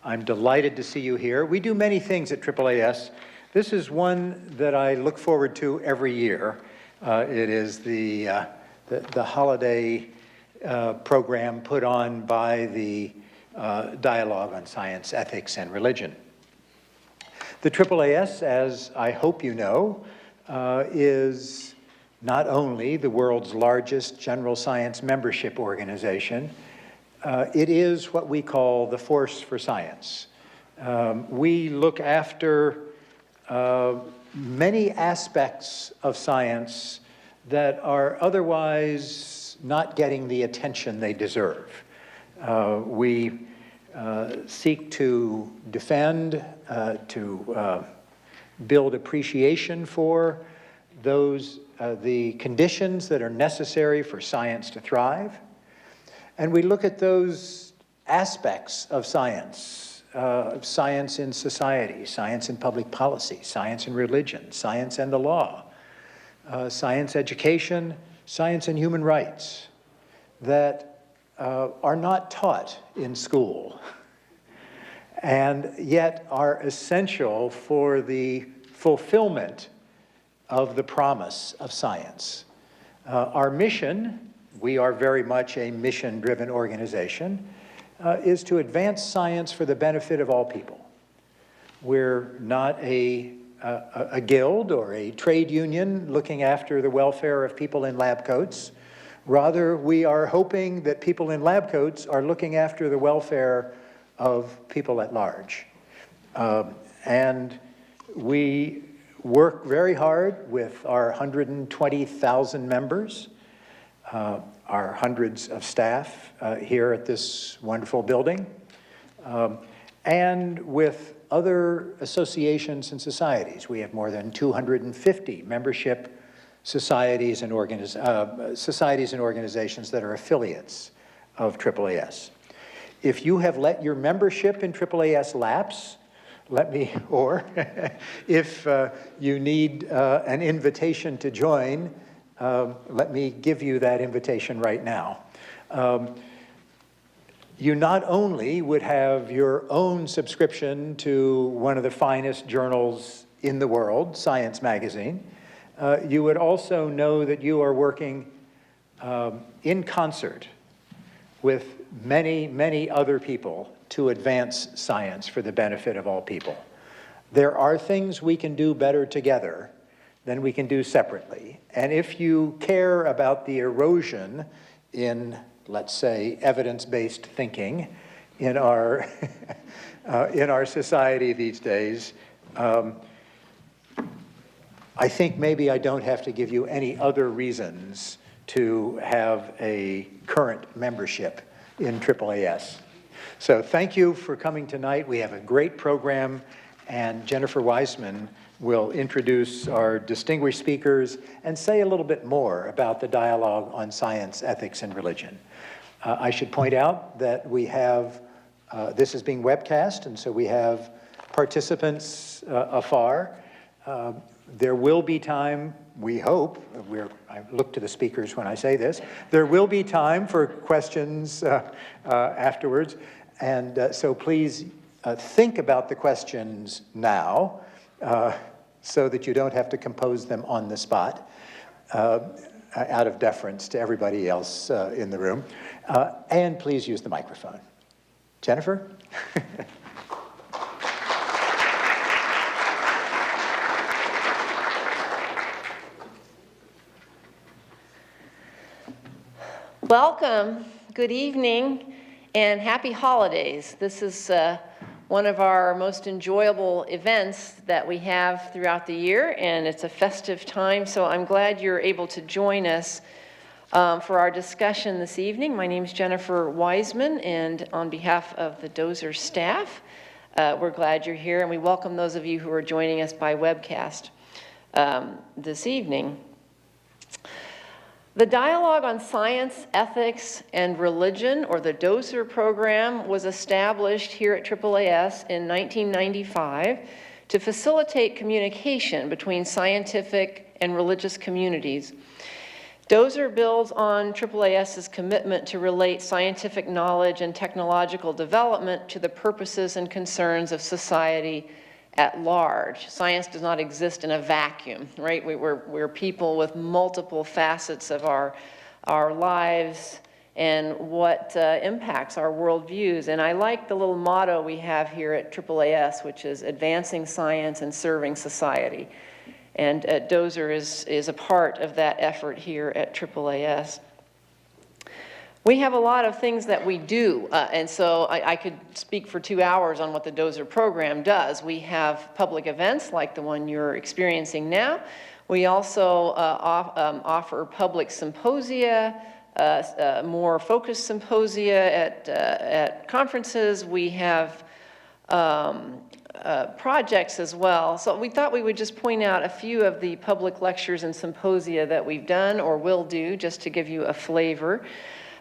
I'm delighted to see you here. We do many things at AAAS. This is one that I look forward to every year. It is the holiday program put on by the Dialogue on Science, Ethics, and Religion. The AAAS, as I hope you know, is not only the world's largest general science membership organization, it is what we call the force for science. We look after many aspects of science that are otherwise not getting the attention they deserve. We seek to defend, to build appreciation for those, the conditions that are necessary for science to thrive. And we look at those aspects of science in society, science in public policy, science in religion, science and the law, science education, science and human rights, that are not taught in school, and yet are essential for the fulfillment of the promise of science. Our mission, we are very much a mission-driven organization, is to advance science for the benefit of all people. We're not a guild or a trade union looking after the welfare of people in lab coats. Rather, we are hoping that people in lab coats are looking after the welfare of people at large. And we work very hard with our 120,000 members, our hundreds of staff here at this wonderful building, and with other associations and societies. We have more than 250 membership societies and organizations that are affiliates of AAAS. If you have let your membership in AAAS lapse, let me, or if you need an invitation to join, let me give you that invitation right now. You not only would have your own subscription to one of the finest journals in the world, Science Magazine, you would also know that you are working in concert with many, many other people to advance science for the benefit of all people. There are things we can do better together than we can do separately. And if you care about the erosion in, let's say, evidence-based thinking in our, in our society these days, I think maybe I don't have to give you any other reasons to have a current membership in AAAS. So thank you for coming tonight. We have a great program, and Jennifer Weisman will introduce our distinguished speakers and say a little bit more about the dialogue on science, ethics, and religion. I should point out that we have, this is being webcast, and so we have participants afar. There will be time, we hope, I look to the speakers when I say this, there will be time for questions afterwards, and so please think about the questions now so that you don't have to compose them on the spot out of deference to everybody else in the room. And please use the microphone. Jennifer? Welcome, good evening, and happy holidays. This is one of our most enjoyable events that we have throughout the year, and it's a festive time, so I'm glad you're able to join us for our discussion this evening. My name is Jennifer Weisman, and on behalf of the Dozer staff, we're glad you're here, and we welcome those of you who are joining us by webcast this evening. The Dialogue on Science, Ethics, and Religion, or the Dozer program, was established here at AAAS in 1995 to facilitate communication between scientific and religious communities. Dozer builds on AAAS's commitment to relate scientific knowledge and technological development to the purposes and concerns of society at large. Science does not exist in a vacuum, right? We're people with multiple facets of our lives and what impacts our worldviews. And I like the little motto we have here at AAAS, which is advancing science and serving society. And Dozer is a part of that effort here at AAAS. We have a lot of things that we do, and so I could speak for 2 hours on what the Dozer program does. We have public events like the one you're experiencing now. We also offer public symposia, more focused symposia at conferences. We have projects as well. So we thought we would just point out a few of the public lectures and symposia that we've done or will do, just to give you a flavor.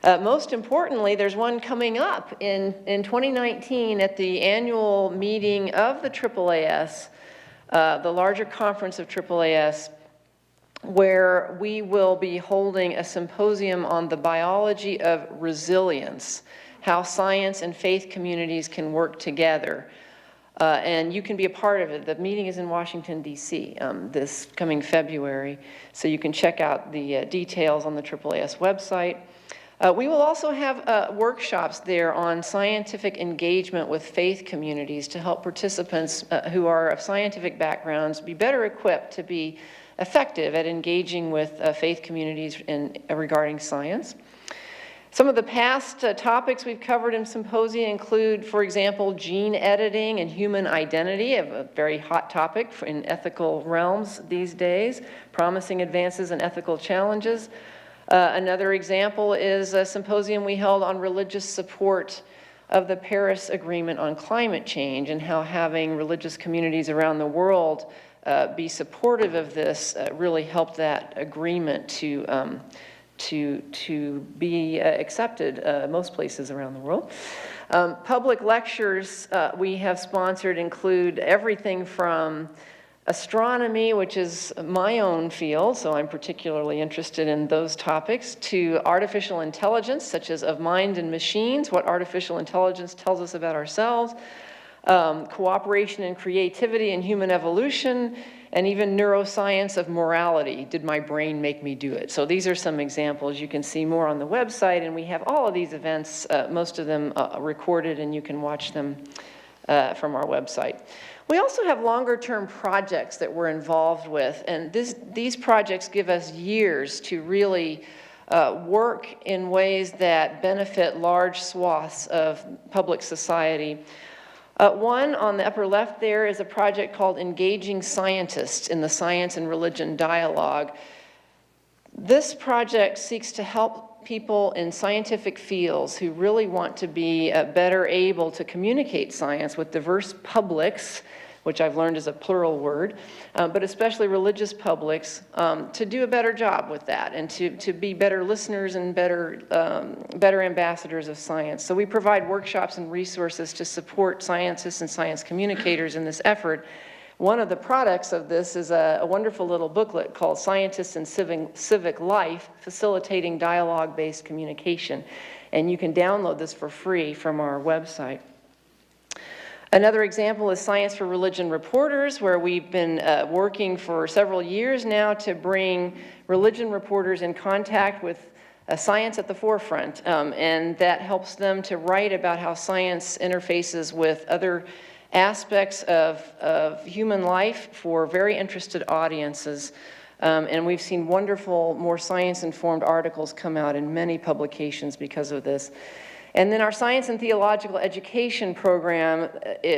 Most importantly, there's one coming up in 2019 at the annual meeting of the AAAS, the larger conference of AAAS, where we will be holding a symposium on the biology of resilience, how science and faith communities can work together. And you can be a part of it. The meeting is in Washington, D.C. This coming February, so you can check out the details on the AAAS website. We will also have workshops there on scientific engagement with faith communities to help participants who are of scientific backgrounds be better equipped to be effective at engaging with faith communities regarding science. Some of the past topics we've covered in symposia include, for example, gene editing and human identity, a very hot topic in ethical realms these days, promising advances and ethical challenges. Another example is a symposium we held on religious support of the Paris Agreement on climate change and how having religious communities around the world be supportive of this really helped that agreement to be accepted most places around the world. Public lectures we have sponsored include everything from astronomy, which is my own field, so I'm particularly interested in those topics, to artificial intelligence, such as of mind and machines, what artificial intelligence tells us about ourselves, cooperation and creativity and human evolution, and even neuroscience of morality. Did my brain make me do it? So these are some examples. You can see more on the website, and we have all of these events, most of them recorded, and you can watch them from our website. We also have longer-term projects that we're involved with, and these projects give us years to really work in ways that benefit large swaths of public society. One on the upper left there is a project called Engaging Scientists in the Science and Religion Dialogue. This project seeks to help people in scientific fields who really want to be better able to communicate science with diverse publics, which I've learned is a plural word, but especially religious publics, to do a better job with that and to be better listeners and better ambassadors of science. So we provide workshops and resources to support scientists and science communicators in this effort. One of the products of this is a wonderful little booklet called Scientists in Civic Life, Facilitating Dialogue-Based Communication. And you can download this for free from our website. Another example is Science for Religion Reporters, where we've been working for several years now to bring religion reporters in contact with science at the forefront. And that helps them to write about how science interfaces with other aspects of human life for very interested audiences. And we've seen wonderful, more science-informed articles come out in many publications because of this. And then our science and theological education program,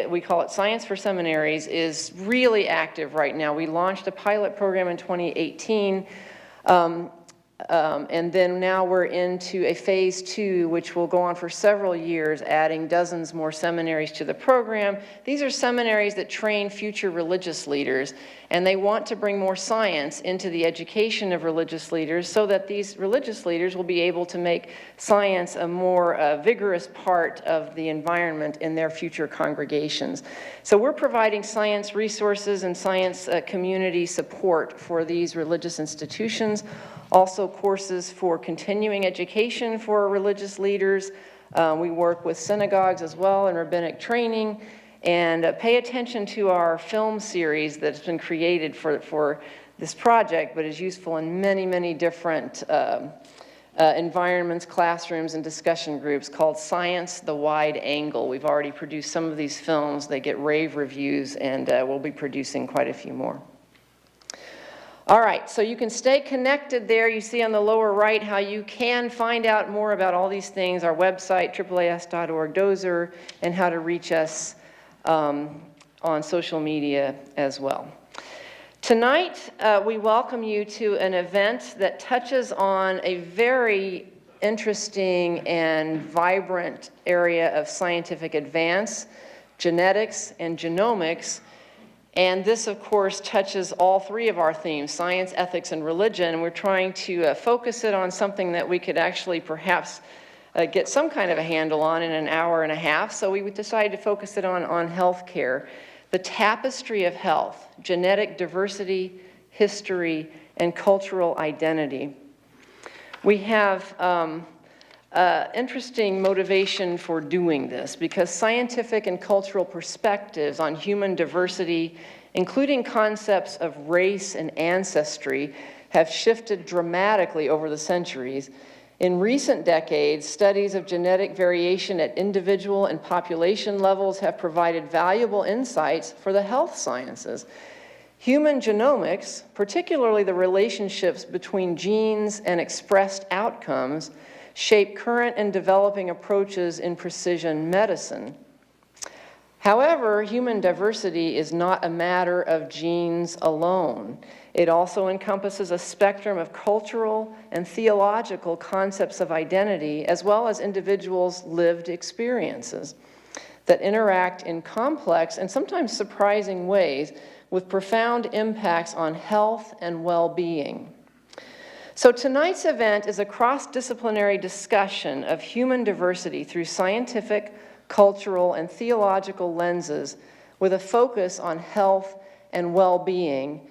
we call it Science for Seminaries, is really active right now. We launched a pilot program in 2018. And then now we're into a phase 2, which will go on for several years, adding dozens more seminaries to the program. These are seminaries that train future religious leaders. And they want to bring more science into the education of religious leaders so that these religious leaders will be able to make science a more vigorous part of the environment in their future congregations. So we're providing science resources and science community support for these religious institutions, also courses for continuing education for religious leaders. We work with synagogues as well in rabbinic training, and pay attention to our film series that's been created for this project, but is useful in many, many different environments, classrooms, and discussion groups, called Science: The Wide Angle. We've already produced some of these films. They get rave reviews, and we'll be producing quite a few more. All right, so you can stay connected there. You see on the lower right how you can find out more about all these things, our website, AAAS.org Dozer, and how to reach us on social media as well. Tonight, we welcome you to an event that touches on a very interesting and vibrant area of scientific advance, genetics and genomics. And this, of course, touches all three of our themes, science, ethics, and religion. We're trying to focus it on something that we could actually perhaps get some kind of a handle on in an hour and a half. So we decided to focus it on healthcare. The tapestry of health, genetic diversity, history, and cultural identity. We have interesting motivation for doing this because scientific and cultural perspectives on human diversity, including concepts of race and ancestry, have shifted dramatically over the centuries. In recent decades, studies of genetic variation at individual and population levels have provided valuable insights for the health sciences. Human genomics, particularly the relationships between genes and expressed outcomes, shape current and developing approaches in precision medicine. However, human diversity is not a matter of genes alone. It also encompasses a spectrum of cultural and theological concepts of identity, as well as individuals' lived experiences that interact in complex and sometimes surprising ways with profound impacts on health and well-being. So tonight's event is a cross-disciplinary discussion of human diversity through scientific, cultural, and theological lenses with a focus on health and well-being.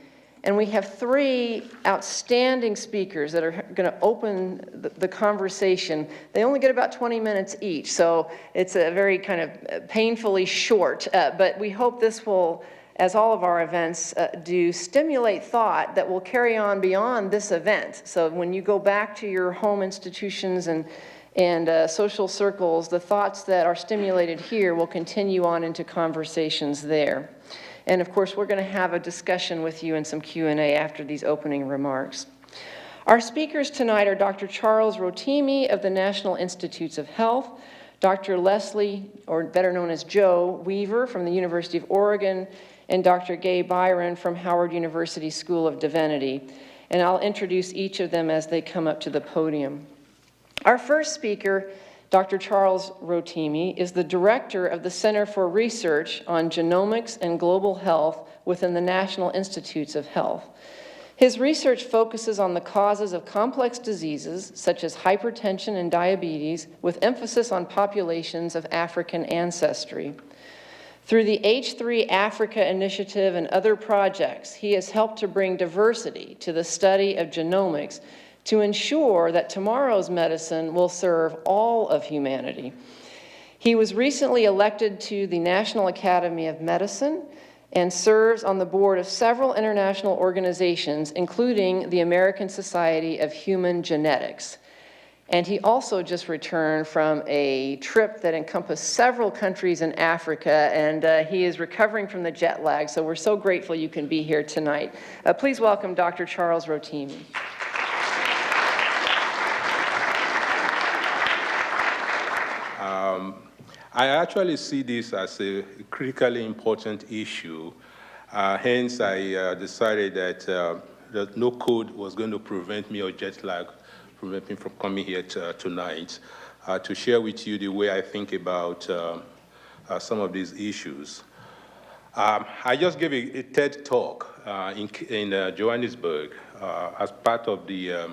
And we have three outstanding speakers that are going to open the conversation. They only get about 20 minutes each, so it's a very kind of painfully short, but we hope this will, as all of our events do, stimulate thought that will carry on beyond this event. So when you go back to your home institutions and social circles, the thoughts that are stimulated here will continue on into conversations there. And of course, we're going to have a discussion with you and some Q&A after these opening remarks. Our speakers tonight are Dr. Charles Rotimi of the National Institutes of Health, Dr. Leslie, or better known as Joe, Weaver from the University of Oregon, and Dr. Gay Byron from Howard University School of Divinity. And I'll introduce each of them as they come up to the podium. Our first speaker, Dr. Charles Rotimi, is the director of the Center for Research on Genomics and Global Health within the National Institutes of Health. His research focuses on the causes of complex diseases such as hypertension and diabetes, with emphasis on populations of African ancestry. Through the H3 Africa Initiative and other projects, he has helped to bring diversity to the study of genomics to ensure that tomorrow's medicine will serve all of humanity. He was recently elected to the National Academy of Medicine and serves on the board of several international organizations, including the American Society of Human Genetics. And he also just returned from a trip that encompassed several countries in Africa, and he is recovering from the jet lag, so we're so grateful you can be here tonight. Please welcome Dr. Charles Rotimi. I actually see this as a critically important issue. Hence, I decided that no code was going to prevent me or jet lag prevent me from coming here tonight to share with you the way I think about some of these issues. I just gave a TED talk in Johannesburg as part of the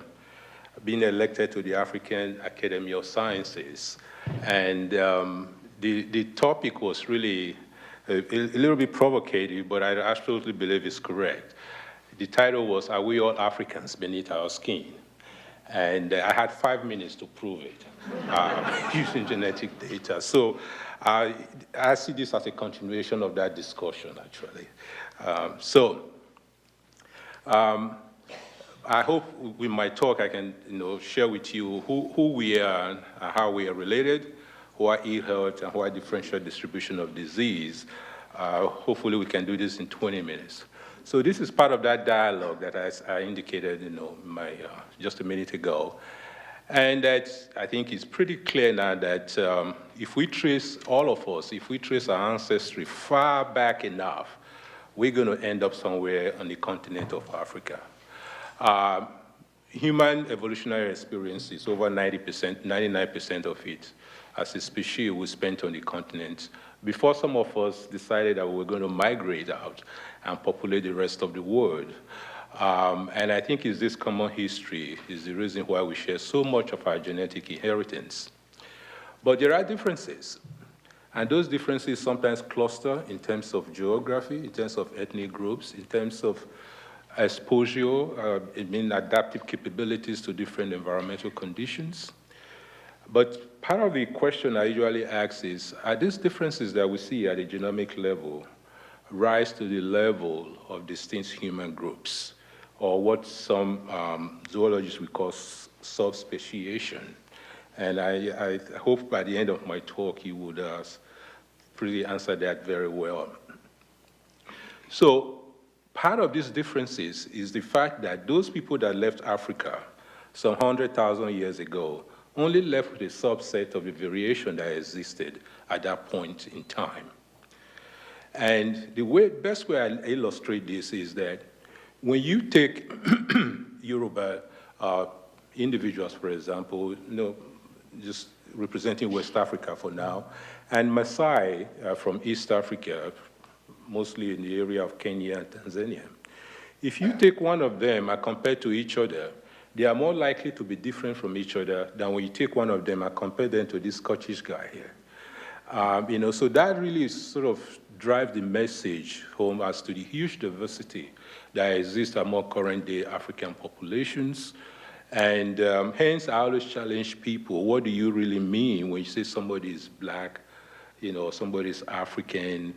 being elected to the African Academy of Sciences. And the topic was really a little bit provocative, but I absolutely believe it's correct. The title was, "Are We All Africans Beneath Our Skin?" And I had 5 minutes to prove it using genetic data. So I see this as a continuation of that discussion, actually. I hope with my talk I can share with you who we are, and how we are related, who are ill health, and who are differential distribution of disease. Hopefully we can do this in 20 minutes. So this is part of that dialogue that I indicated just a minute ago. And that I think is pretty clear now that if we trace, all of us, if we trace our ancestry far back enough, we're going to end up somewhere on the continent of Africa. Human evolutionary experiences, over 90%, 99% of it, as a species, we spent on the continent before some of us decided that we were going to migrate out and populate the rest of the world. And I think it's this common history is the reason why we share so much of our genetic inheritance. But there are differences. And those differences sometimes cluster in terms of geography, in terms of ethnic groups, in terms of exposure, adaptive capabilities to different environmental conditions. But part of the question I usually ask is, are these differences that we see at the genomic level rise to the level of distinct human groups, or what some zoologists would call subspeciation? And I hope by the end of my talk you would really answer that very well. So part of these differences is the fact that those people that left Africa some 100,000 years ago only left with a subset of the variation that existed at that point in time. And the best way I illustrate this is that when you take Yoruba individuals, for example, just representing West Africa for now, and Maasai from East Africa, mostly in the area of Kenya and Tanzania. If you take one of them and compare to each other, they are more likely to be different from each other than when you take one of them and compare them to this Scottish guy here. So that really sort of drives the message home as to the huge diversity that exists among current-day African populations. And hence, I always challenge people, what do you really mean when you say somebody is black, somebody is African,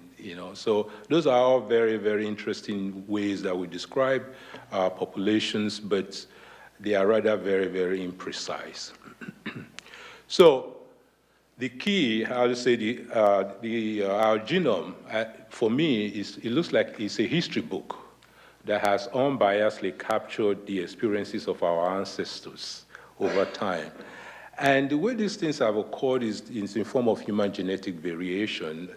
So those are all very, very interesting ways that we describe populations, but they are rather very, very imprecise. So the key, I would say, our genome, for me, it looks like it's a history book that has unbiasedly captured the experiences of our ancestors over time. And the way these things have occurred is in the form of human genetic variation,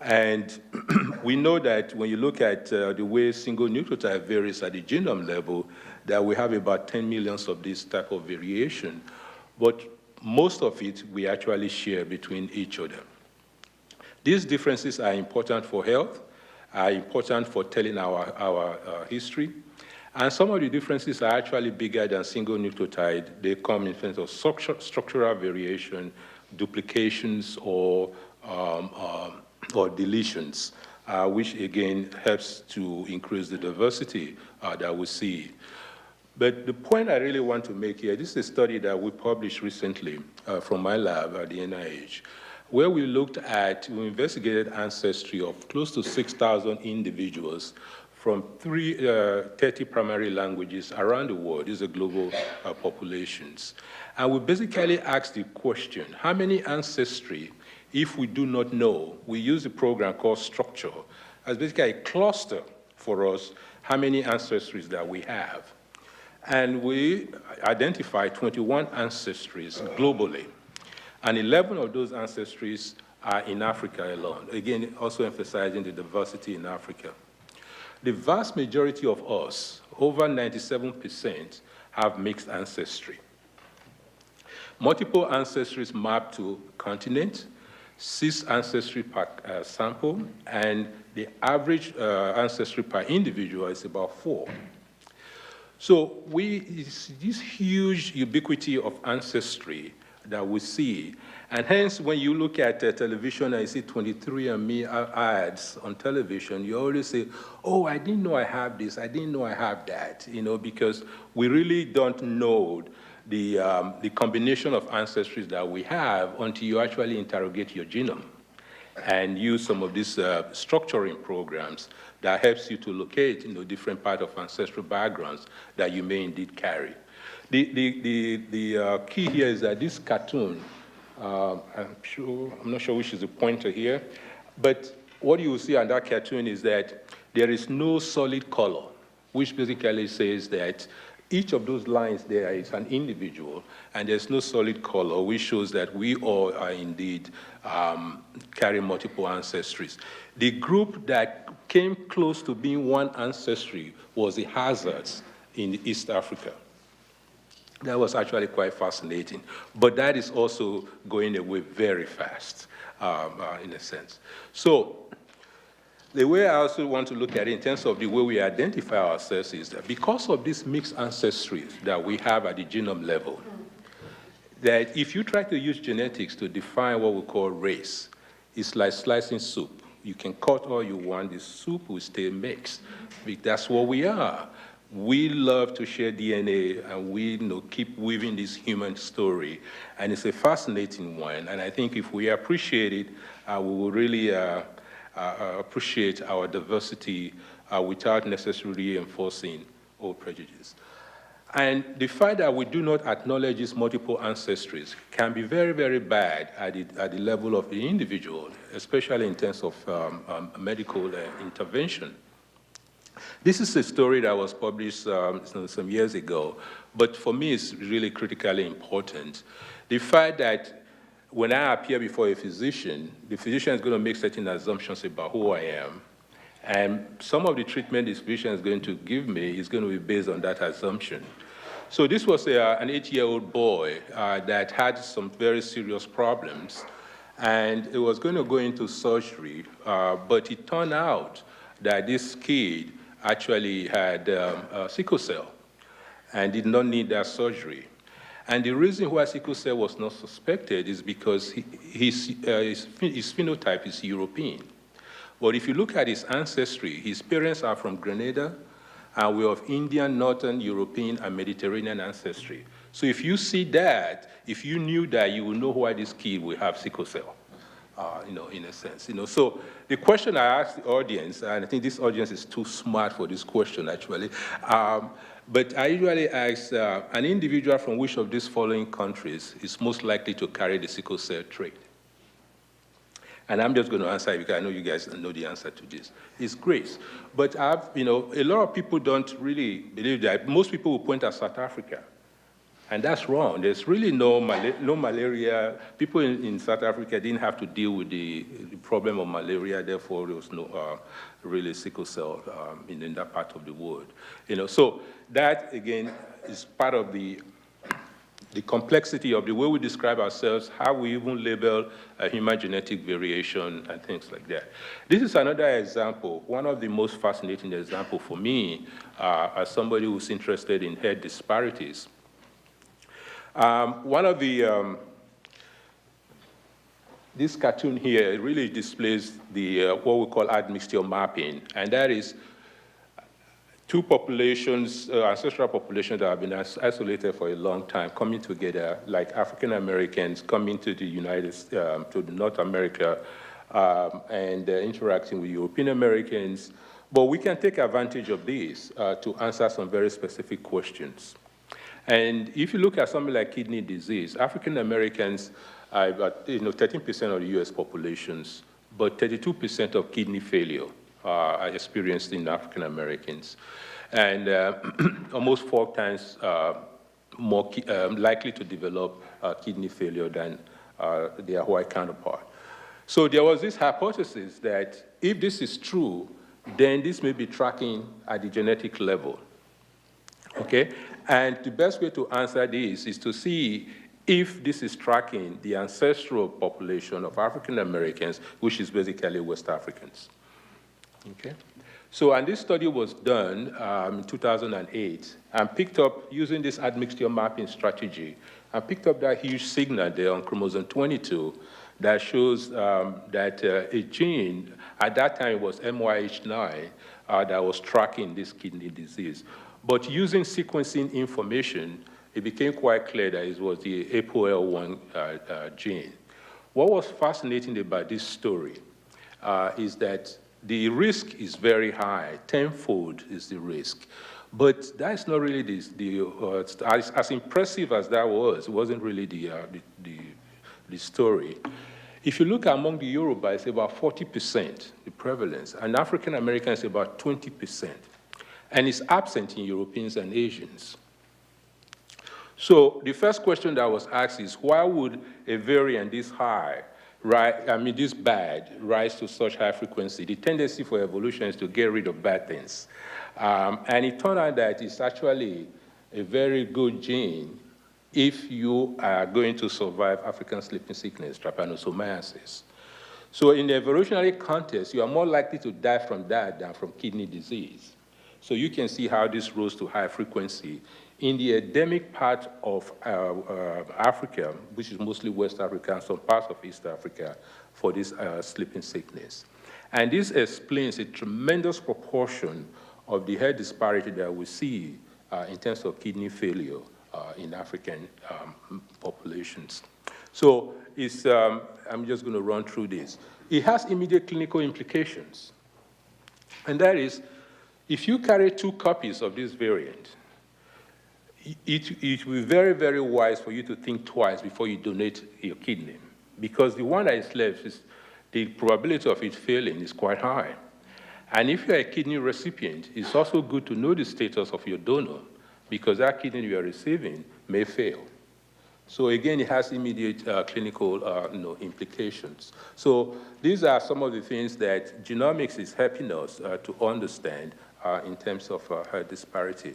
And we know that when you look at the way single nucleotide varies at the genome level, that we have about 10 million of this type of variation. But most of it we actually share between each other. These differences are important for health, are important for telling our history. And some of the differences are actually bigger than single nucleotide. They come in terms of structural variation, duplications, or deletions, which again helps to increase the diversity that we see. But the point I really want to make here, this is a study that we published recently from my lab at the NIH, where we investigated ancestry of close to 6,000 individuals from 30 primary languages around the world. These are global populations. And we basically asked the question, how many ancestry, if we do not know, we use a program called Structure as basically a cluster for us, how many ancestries that we have. And we identified 21 ancestries globally. And 11 of those ancestries are in Africa alone. Again, also emphasizing the diversity in Africa. The vast majority of us, over 97%, have mixed ancestry. Multiple ancestries map to continent. 6 ancestry per sample, and the average ancestry per individual is about 4. So it's this huge ubiquity of ancestry that we see. And hence, when you look at television and you see 23andMe ads on television, you always say, oh, I didn't know I have this, I didn't know I have that, because we really don't know the combination of ancestries that we have until you actually interrogate your genome and use some of these structuring programs that helps you to locate different part of ancestral backgrounds that you may indeed carry. The key here is that this cartoon, I'm not sure which is the pointer here, but what you will see on that cartoon is that there is no solid color, which basically says that each of those lines there is an individual, and there's no solid color, which shows that we all are indeed carrying multiple ancestries. The group that came close to being one ancestry was the Hazards in East Africa. That was actually quite fascinating, but that is also going away very fast, in a sense. So the way I also want to look at it in terms of the way we identify ourselves is that because of this mixed ancestry that we have at the genome level, that if you try to use genetics to define what we call race, it's like slicing soup. You can cut all you want, the soup will stay mixed. That's what we are. We love to share DNA, and we keep weaving this human story, and it's a fascinating one. And I think if we appreciate it, we will really appreciate our diversity without necessarily enforcing all prejudice. And the fact that we do not acknowledge these multiple ancestries can be very, very bad at the level of the individual, especially in terms of medical intervention. This is a story that was published some years ago, but for me it's really critically important. The fact that when I appear before a physician, the physician is going to make certain assumptions about who I am, and some of the treatment this physician is going to give me is going to be based on that assumption. So this was an 8-year-old boy that had some very serious problems, and he was going to go into surgery, but it turned out that this kid actually had sickle cell and did not need that surgery. And the reason why sickle cell was not suspected is because his phenotype is European. But if you look at his ancestry, his parents are from Grenada, and we're of Indian, Northern European, and Mediterranean ancestry. So if you see that, if you knew that, you would know why this kid will have sickle cell. In a sense, So the question I asked the audience, and I think this audience is too smart for this question, actually, but I usually ask an individual from which of these following countries is most likely to carry the sickle cell trait? And I'm just going to answer it because I know you guys know the answer to this. It's Greece. But a lot of people don't really believe that. Most people will point at South Africa. And that's wrong. There's really no malaria. People in South Africa didn't have to deal with the problem of malaria, therefore there was no really sickle cell in that part of the world. So that, again, is part of the complexity of the way we describe ourselves, how we even label human genetic variation and things like that. This is another example, one of the most fascinating examples for me as somebody who's interested in health disparities. One of the, this cartoon here really displays the what we call admixture mapping, and that is two populations, ancestral populations that have been isolated for a long time, coming together, like African Americans coming to the to North America, and interacting with European Americans. But we can take advantage of this to answer some very specific questions. And if you look at something like kidney disease, African Americans are about 13% of the U.S. populations, but 32% of kidney failure are experienced in African Americans, and almost 4 times more likely to develop kidney failure than their white counterpart. So there was this hypothesis that if this is true, then this may be tracking at the genetic level. Okay? And the best way to answer this is to see if this is tracking the ancestral population of African Americans, which is basically West Africans. Okay? So, and this study was done in 2008 and picked up, using this admixture mapping strategy, and picked up that huge signal there on chromosome 22 that shows that a gene, at that time it was MYH9, that was tracking this kidney disease. But using sequencing information, it became quite clear that it was the APOL1 gene. What was fascinating about this story is that the risk is very high, tenfold is the risk. But that's not really as impressive as that was, it wasn't really the story. If you look among the Yoruba, it's about 40%, the prevalence, and African Americans about 20%. And it's absent in Europeans and Asians. So the first question that was asked is, why would a variant this high, this bad, rise to such high frequency? The tendency for evolution is to get rid of bad things. And it turned out that it's actually a very good gene if you are going to survive African sleeping sickness, trypanosomiasis. So in the evolutionary context, you are more likely to die from that than from kidney disease. So you can see how this rose to high frequency in the endemic part of Africa, which is mostly West Africa and some parts of East Africa, for this sleeping sickness. And this explains a tremendous proportion of the health disparity that we see in terms of kidney failure in African populations. So it's, I'm just going to run through this. It has immediate clinical implications. And that is, if you carry 2 copies of this variant, it will be very, very wise for you to think twice before you donate your kidney, because the one that is left, the probability of it failing is quite high. And if you're a kidney recipient, it's also good to know the status of your donor, because that kidney you are receiving may fail. So again, it has immediate clinical implications. So these are some of the things that genomics is helping us to understand in terms of health disparity.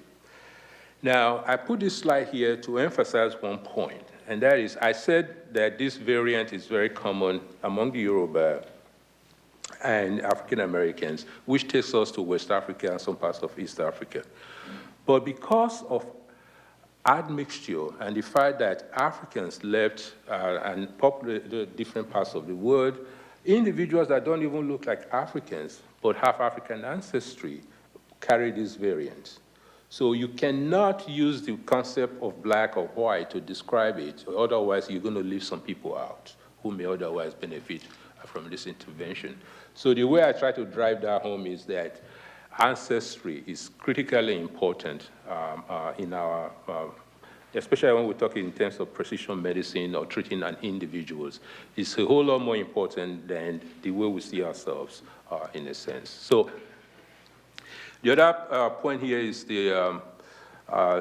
Now, I put this slide here to emphasize one point, and that is, I said that this variant is very common among the Yoruba and African Americans, which takes us to West Africa and some parts of East Africa. But because of admixture and the fact that Africans left and populated different parts of the world, individuals that don't even look like Africans but have African ancestry carry this variant. So you cannot use the concept of black or white to describe it, otherwise you're going to leave some people out who may otherwise benefit from this intervention. So the way I try to drive that home is that ancestry is critically important in our, especially when we're talking in terms of precision medicine or treating an individuals. It's a whole lot more important than the way we see ourselves in a sense. So the other point here is the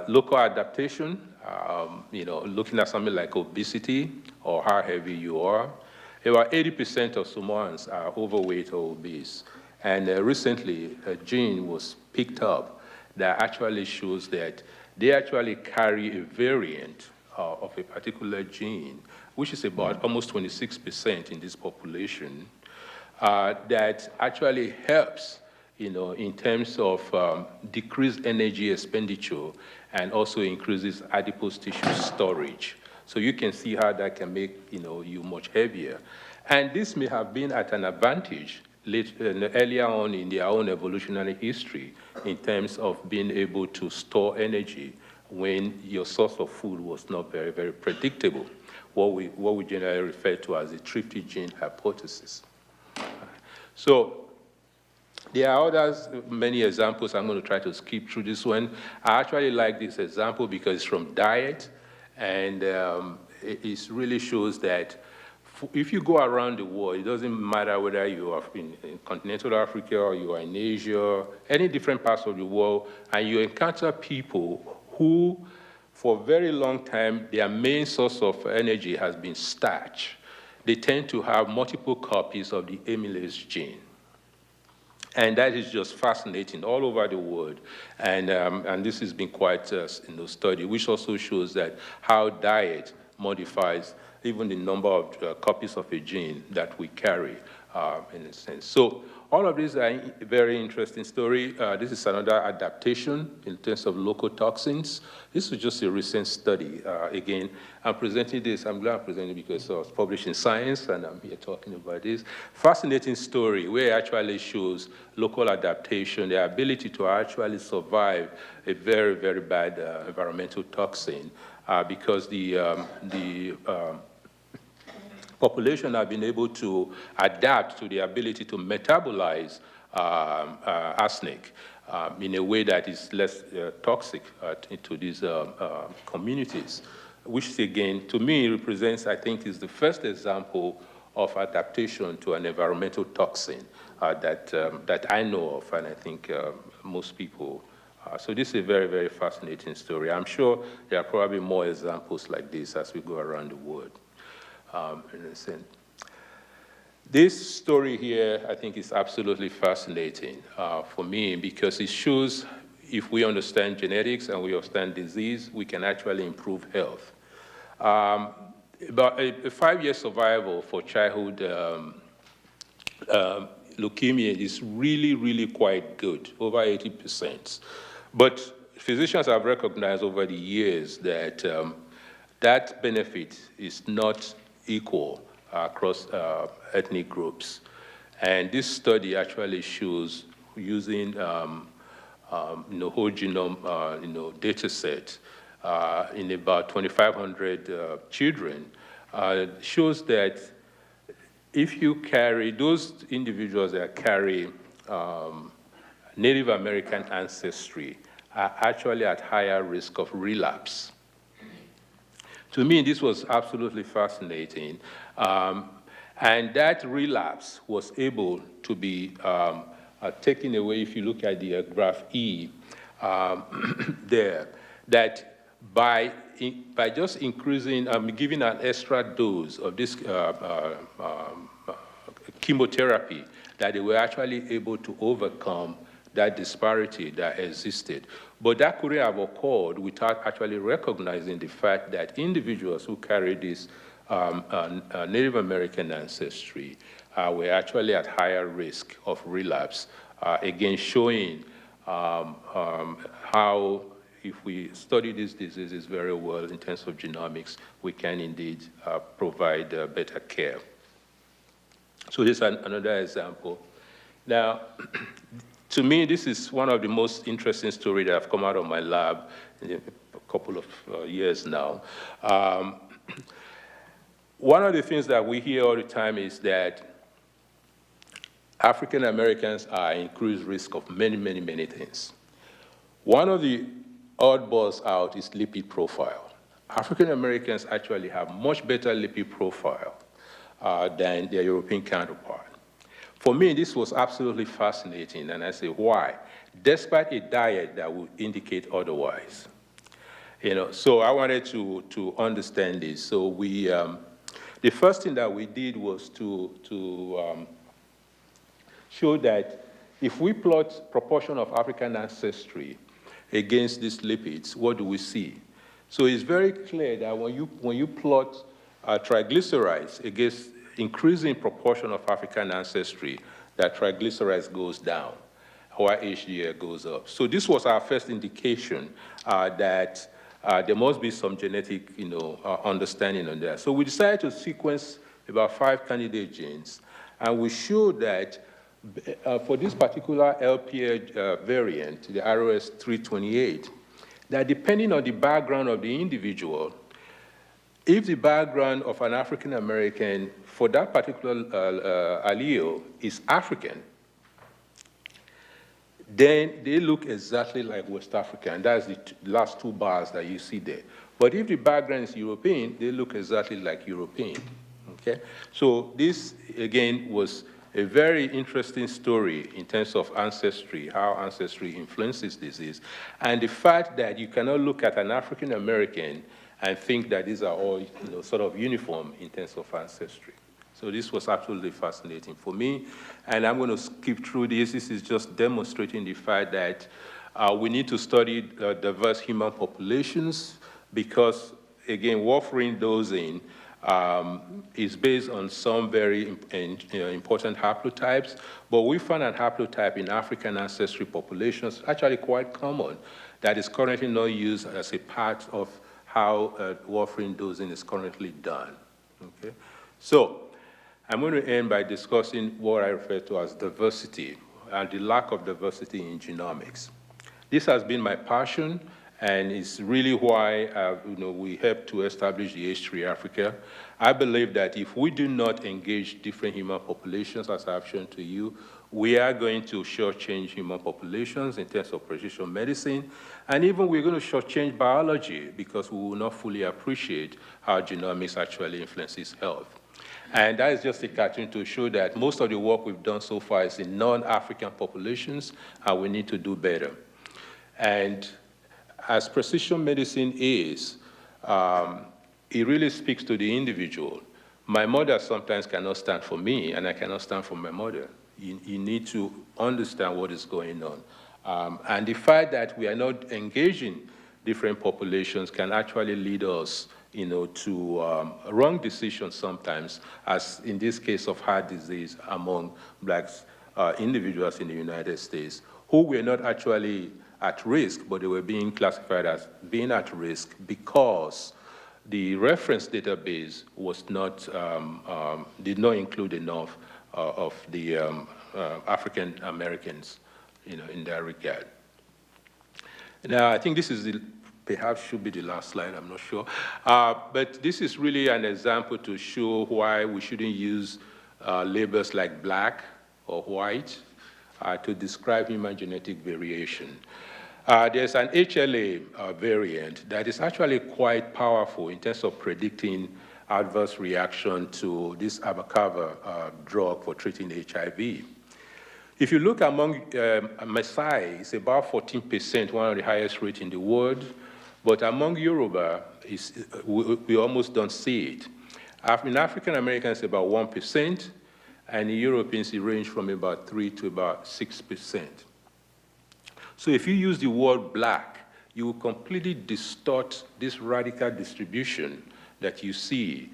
local adaptation, looking at something like obesity or how heavy you are. About 80% of Samoans are overweight or obese. And recently, a gene was picked up that actually shows that they actually carry a variant of a particular gene, which is about almost 26% in this population, that actually helps in terms of decreased energy expenditure and also increases adipose tissue storage. So you can see how that can make you much heavier. And this may have been at an advantage earlier on in their own evolutionary history in terms of being able to store energy when your source of food was not very, very predictable, what we generally refer to as the thrifty gene hypothesis. So there are many examples. I'm going to try to skip through this one. I actually like this example because it's from diet, and it really shows that if you go around the world, it doesn't matter whether you are in continental Africa or you are in Asia, any different parts of the world, and you encounter people who, for a very long time, their main source of energy has been starch. They tend to have multiple copies of the amylase gene. And that is just fascinating all over the world. And this has been quite studied, which also shows that how diet modifies even the number of copies of a gene that we carry, in a sense. So all of these are a very interesting story. This is another adaptation in terms of local toxins. This was just a recent study. Again, I'm presenting this, I'm glad I'm presenting because I was published in Science, and I'm here talking about this. Fascinating story where it actually shows local adaptation, the ability to actually survive a very, very bad environmental toxin, because the population have been able to adapt to the ability to metabolize arsenic in a way that is less toxic to these communities, which again, to me, represents, I think, is the first example of adaptation to an environmental toxin that I know of, and I think most people. So this is a very, very fascinating story. I'm sure there are probably more examples like this as we go around the world. In a sense. This story here, I think, is absolutely fascinating for me because it shows if we understand genetics and we understand disease, we can actually improve health. About a 5-year survival for childhood leukemia is really, really quite good, over 80%. But physicians have recognized over the years that that benefit is not equal across ethnic groups. And this study actually shows using whole genome data set in about 2,500 children, shows that if you carry those individuals that carry Native American ancestry are actually at higher risk of relapse. To me, this was absolutely fascinating. And that relapse was able to be taken away, if you look at the graph E there, that by just increasing, giving an extra dose of this chemotherapy, that they were actually able to overcome that disparity that existed. But that couldn't have occurred without actually recognizing the fact that individuals who carry this Native American ancestry were actually at higher risk of relapse, again showing how if we study these diseases very well in terms of genomics, we can indeed provide better care. So this is another example. Now, to me, this is one of the most interesting stories that have come out of my lab in a couple of years now. One of the things that we hear all the time is that African Americans are at increased risk of many, many, many things. One of the oddballs out is lipid profile. African Americans actually have much better lipid profile than their European counterpart. For me, this was absolutely fascinating, and I say, why? Despite a diet that would indicate otherwise. So I wanted to understand this. So we, the first thing that we did was to show that if we plot proportion of African ancestry against these lipids, what do we see? So it's very clear that when you plot triglycerides against increasing proportion of African ancestry, that triglycerides goes down, while HDL goes up. So this was our first indication that there must be some genetic, understanding on that. So we decided to sequence about 5 candidate genes, and we showed that for this particular LPA variant, the ROS328, that depending on the background of the individual, if the background of an African American for that particular allele is African, then they look exactly like West African. That's the last 2 bars that you see there. But if the background is European, they look exactly like European, okay? So this, again, was a very interesting story in terms of ancestry, how ancestry influences disease, and the fact that you cannot look at an African American and think that these are all sort of uniform in terms of ancestry. So this was absolutely fascinating for me, and I'm going to skip through this. This is just demonstrating the fact that we need to study diverse human populations because, again, warfarin dosing is based on some very important haplotypes, but we found a haplotype in African ancestry populations, actually quite common, that is currently not used as a part of how warfarin dosing is currently done. Okay? So I'm going to end by discussing what I refer to as diversity and the lack of diversity in genomics. This has been my passion, and it's really why we helped to establish the H3 Africa. I believe that if we do not engage different human populations, as I've shown to you, we are going to shortchange human populations in terms of precision medicine, and even we're going to shortchange biology because we will not fully appreciate how genomics actually influences health. And that is just a cartoon to show that most of the work we've done so far is in non-African populations, and we need to do better. And as precision medicine is, it really speaks to the individual. My mother sometimes cannot stand for me, and I cannot stand for my mother. You need to understand what is going on. And the fact that we are not engaging different populations can actually lead us to wrong decisions sometimes, as in this case of heart disease among Black individuals in the United States, who were not actually at risk, but they were being classified as being at risk because the reference database was not, did not include enough of the African Americans, in that regard. Now, I think this is perhaps should be the last slide, I'm not sure. But this is really an example to show why we shouldn't use labels like black or white to describe human genetic variation. There's an HLA variant that is actually quite powerful in terms of predicting adverse reaction to this abacavir drug for treating HIV. If you look among Maasai, it's about 14%, one of the highest rates in the world, but among Yoruba, we almost don't see it. In African Americans, it's about 1%, and in Europeans, it ranges from about 3 to about 6%. So if you use the word black, you will completely distort this radical distribution that you see,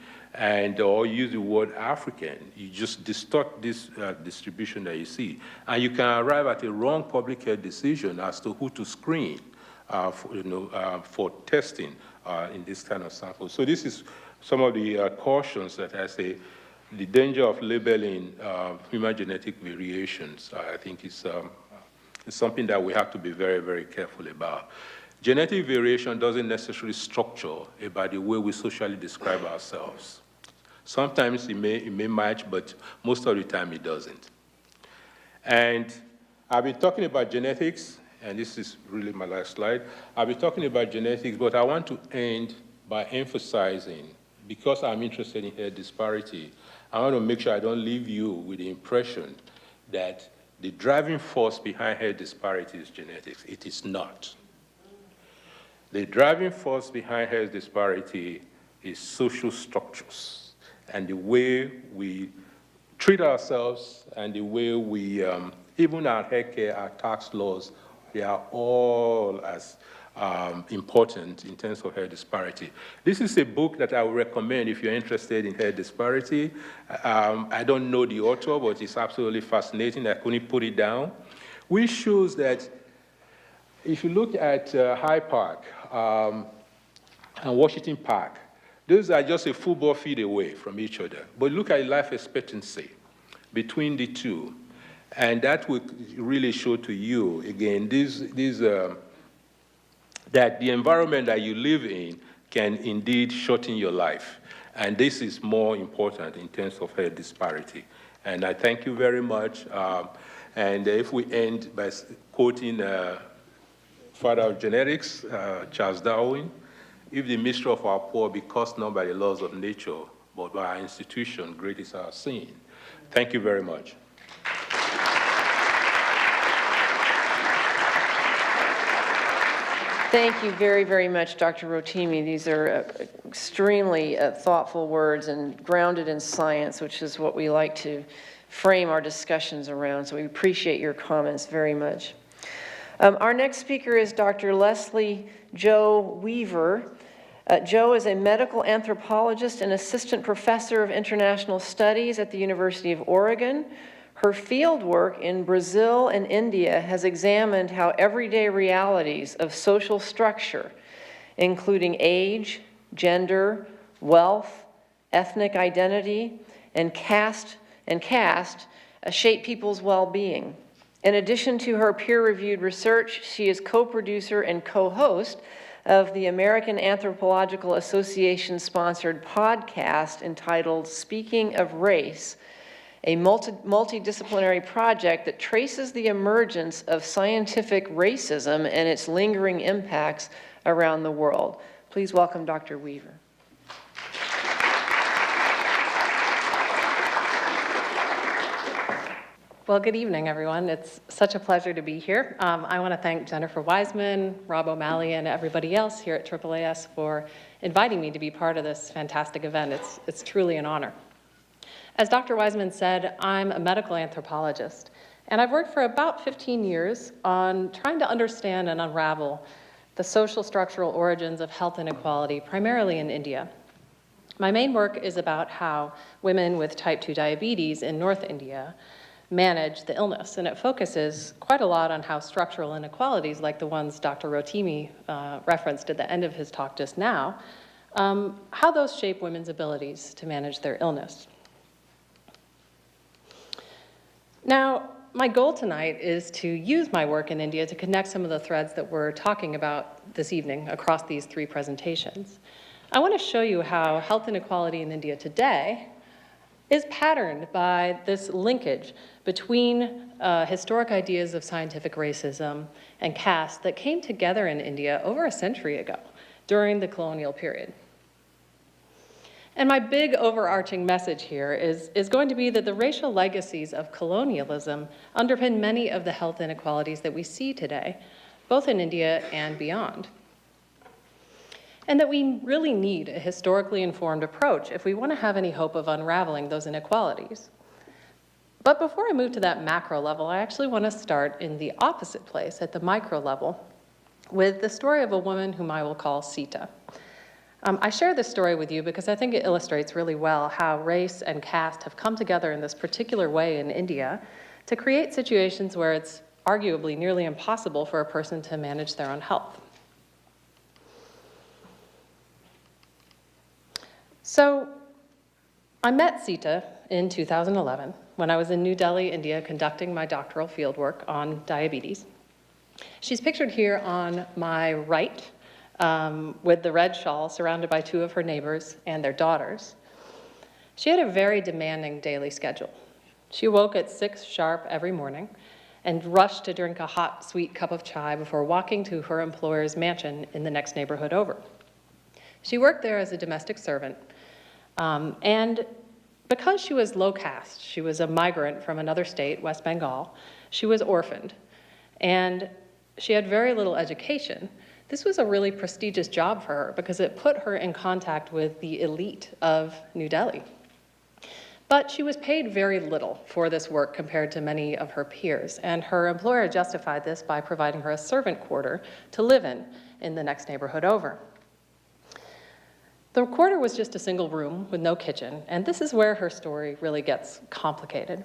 or use the word African, you just distort this distribution that you see. And you can arrive at a wrong public health decision as to who to screen for testing in this kind of sample. So this is some of the cautions that I say. The danger of labeling human genetic variations, I think is something that we have to be very, very careful about. Genetic variation doesn't necessarily structure about the way we socially describe ourselves. Sometimes it may match, but most of the time it doesn't. And I've been talking about genetics, and this is really my last slide. I've been talking about genetics, but I want to end by emphasizing, because I'm interested in health disparity, I want to make sure I don't leave you with the impression that the driving force behind health disparity is genetics. It is not. The driving force behind health disparity is social structures and the way we treat ourselves and the way we, even our healthcare, our tax laws, they are all as important in terms of health disparity. This is a book that I would recommend if you're interested in health disparity. I don't know the author, but it's absolutely fascinating. I couldn't put it down, which shows that if you look at Hyde Park and Washington Park, those are just a football field away from each other. But look at life expectancy between the two. And that will really show to you, again, that the environment that you live in can indeed shorten your life. And this is more important in terms of health disparity. And I thank you very much. And if we end by quoting father of genetics, Charles Darwin, if the mystery of our poor be caused not by the laws of nature, but by our institution, great is our sin. Thank you very much. Thank you very, very much, Dr. Rotimi. These are extremely thoughtful words and grounded in science, which is what we like to frame our discussions around. So we appreciate your comments very much. Our next speaker is Dr. Leslie Jo Weaver. Jo is a medical anthropologist and assistant professor of international studies at the University of Oregon. Her fieldwork in Brazil and India has examined how everyday realities of social structure, including age, gender, wealth, ethnic identity, and caste, shape people's well-being. In addition to her peer-reviewed research, she is co-producer and co-host of the American Anthropological Association-sponsored podcast entitled Speaking of Race, a multidisciplinary project that traces the emergence of scientific racism and its lingering impacts around the world. Please welcome Dr. Weaver. Well, good evening, everyone. It's such a pleasure to be here. I want to thank Jennifer Weisman, Rob O'Malley, and everybody else here at AAAS for inviting me to be part of this fantastic event. It's truly an honor. As Dr. Weisman said, I'm a medical anthropologist, and I've worked for about 15 years on trying to understand and unravel the social structural origins of health inequality, primarily in India. My main work is about how women with type 2 diabetes in North India manage the illness, and it focuses quite a lot on how structural inequalities, like the ones Dr. Rotimi referenced at the end of his talk just now, how those shape women's abilities to manage their illness. Now, my goal tonight is to use my work in India to connect some of the threads that we're talking about this evening across these three presentations. I want to show you how health inequality in India today is patterned by this linkage between historic ideas of scientific racism and caste that came together in India over a century ago during the colonial period. And my big overarching message here is going to be that the racial legacies of colonialism underpin many of the health inequalities that we see today, both in India and beyond. And that we really need a historically informed approach if we want to have any hope of unraveling those inequalities. But before I move to that macro level, I actually want to start in the opposite place, at the micro level, with the story of a woman whom I will call Sita. I share this story with you because I think it illustrates really well how race and caste have come together in this particular way in India to create situations where it's arguably nearly impossible for a person to manage their own health. So I met Sita in 2011 when I was in New Delhi, India, conducting my doctoral fieldwork on diabetes. She's pictured here on my right with the red shawl surrounded by two of her neighbors and their daughters. She had a very demanding daily schedule. She woke at 6 sharp every morning and rushed to drink a hot, sweet cup of chai before walking to her employer's mansion in the next neighborhood over. She worked there as a domestic servant, and because she was low caste, she was a migrant from another state, West Bengal, she was orphaned, and she had very little education. This was a really prestigious job for her because it put her in contact with the elite of New Delhi. But she was paid very little for this work compared to many of her peers, and her employer justified this by providing her a servant quarter to live in the next neighborhood over. The quarter was just a single room with no kitchen, and this is where her story really gets complicated.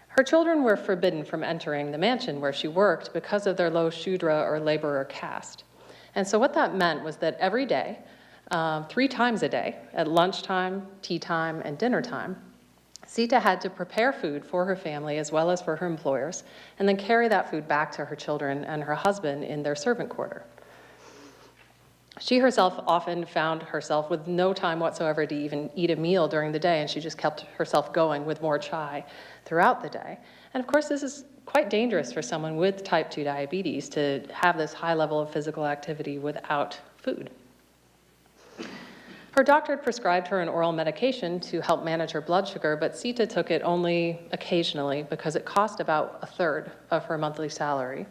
Her children were forbidden from entering the mansion where she worked because of their low Shudra or laborer caste. And so what that meant was that every day, 3 times a day, at lunchtime, tea time, and dinner time, Sita had to prepare food for her family as well as for her employers, and then carry that food back to her children and her husband in their servant quarter. She herself often found herself with no time whatsoever to even eat a meal during the day, and she just kept herself going with more chai throughout the day. And of course, this is quite dangerous for someone with type 2 diabetes to have this high level of physical activity without food. Her doctor had prescribed her an oral medication to help manage her blood sugar, but Sita took it only occasionally because it cost about 1/3 of her monthly salary.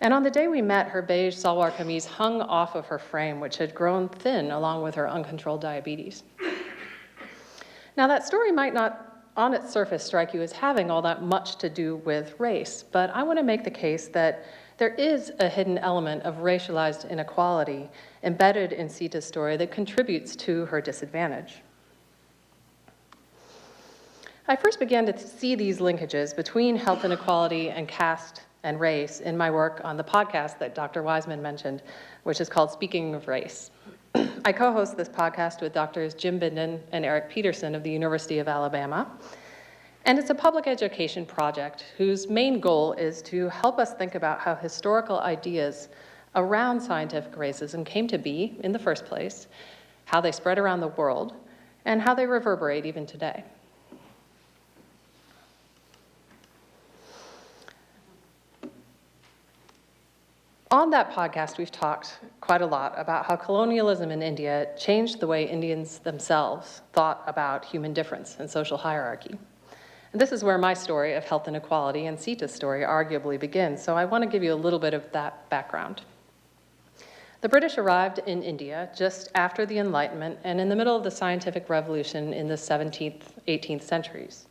And on the day we met, her beige salwar kameez hung off of her frame, which had grown thin along with her uncontrolled diabetes. Now, that story might not, on its surface, strike you as having all that much to do with race, but I want to make the case that there is a hidden element of racialized inequality embedded in Sita's story that contributes to her disadvantage. I first began to see these linkages between health inequality and caste and race in my work on the podcast that Dr. Weisman mentioned, which is called Speaking of Race. I co-host this podcast with Drs. Jim Binden and Eric Peterson of the University of Alabama. And it's a public education project whose main goal is to help us think about how historical ideas around scientific racism came to be in the first place, how they spread around the world, and how they reverberate even today. On that podcast, we've talked quite a lot about how colonialism in India changed the way Indians themselves thought about human difference and social hierarchy. And this is where my story of health inequality and Sita's story arguably begins, so I want to give you a little bit of that background. The British arrived in India just after the Enlightenment and in the middle of the scientific revolution in the 17th, 18th centuries.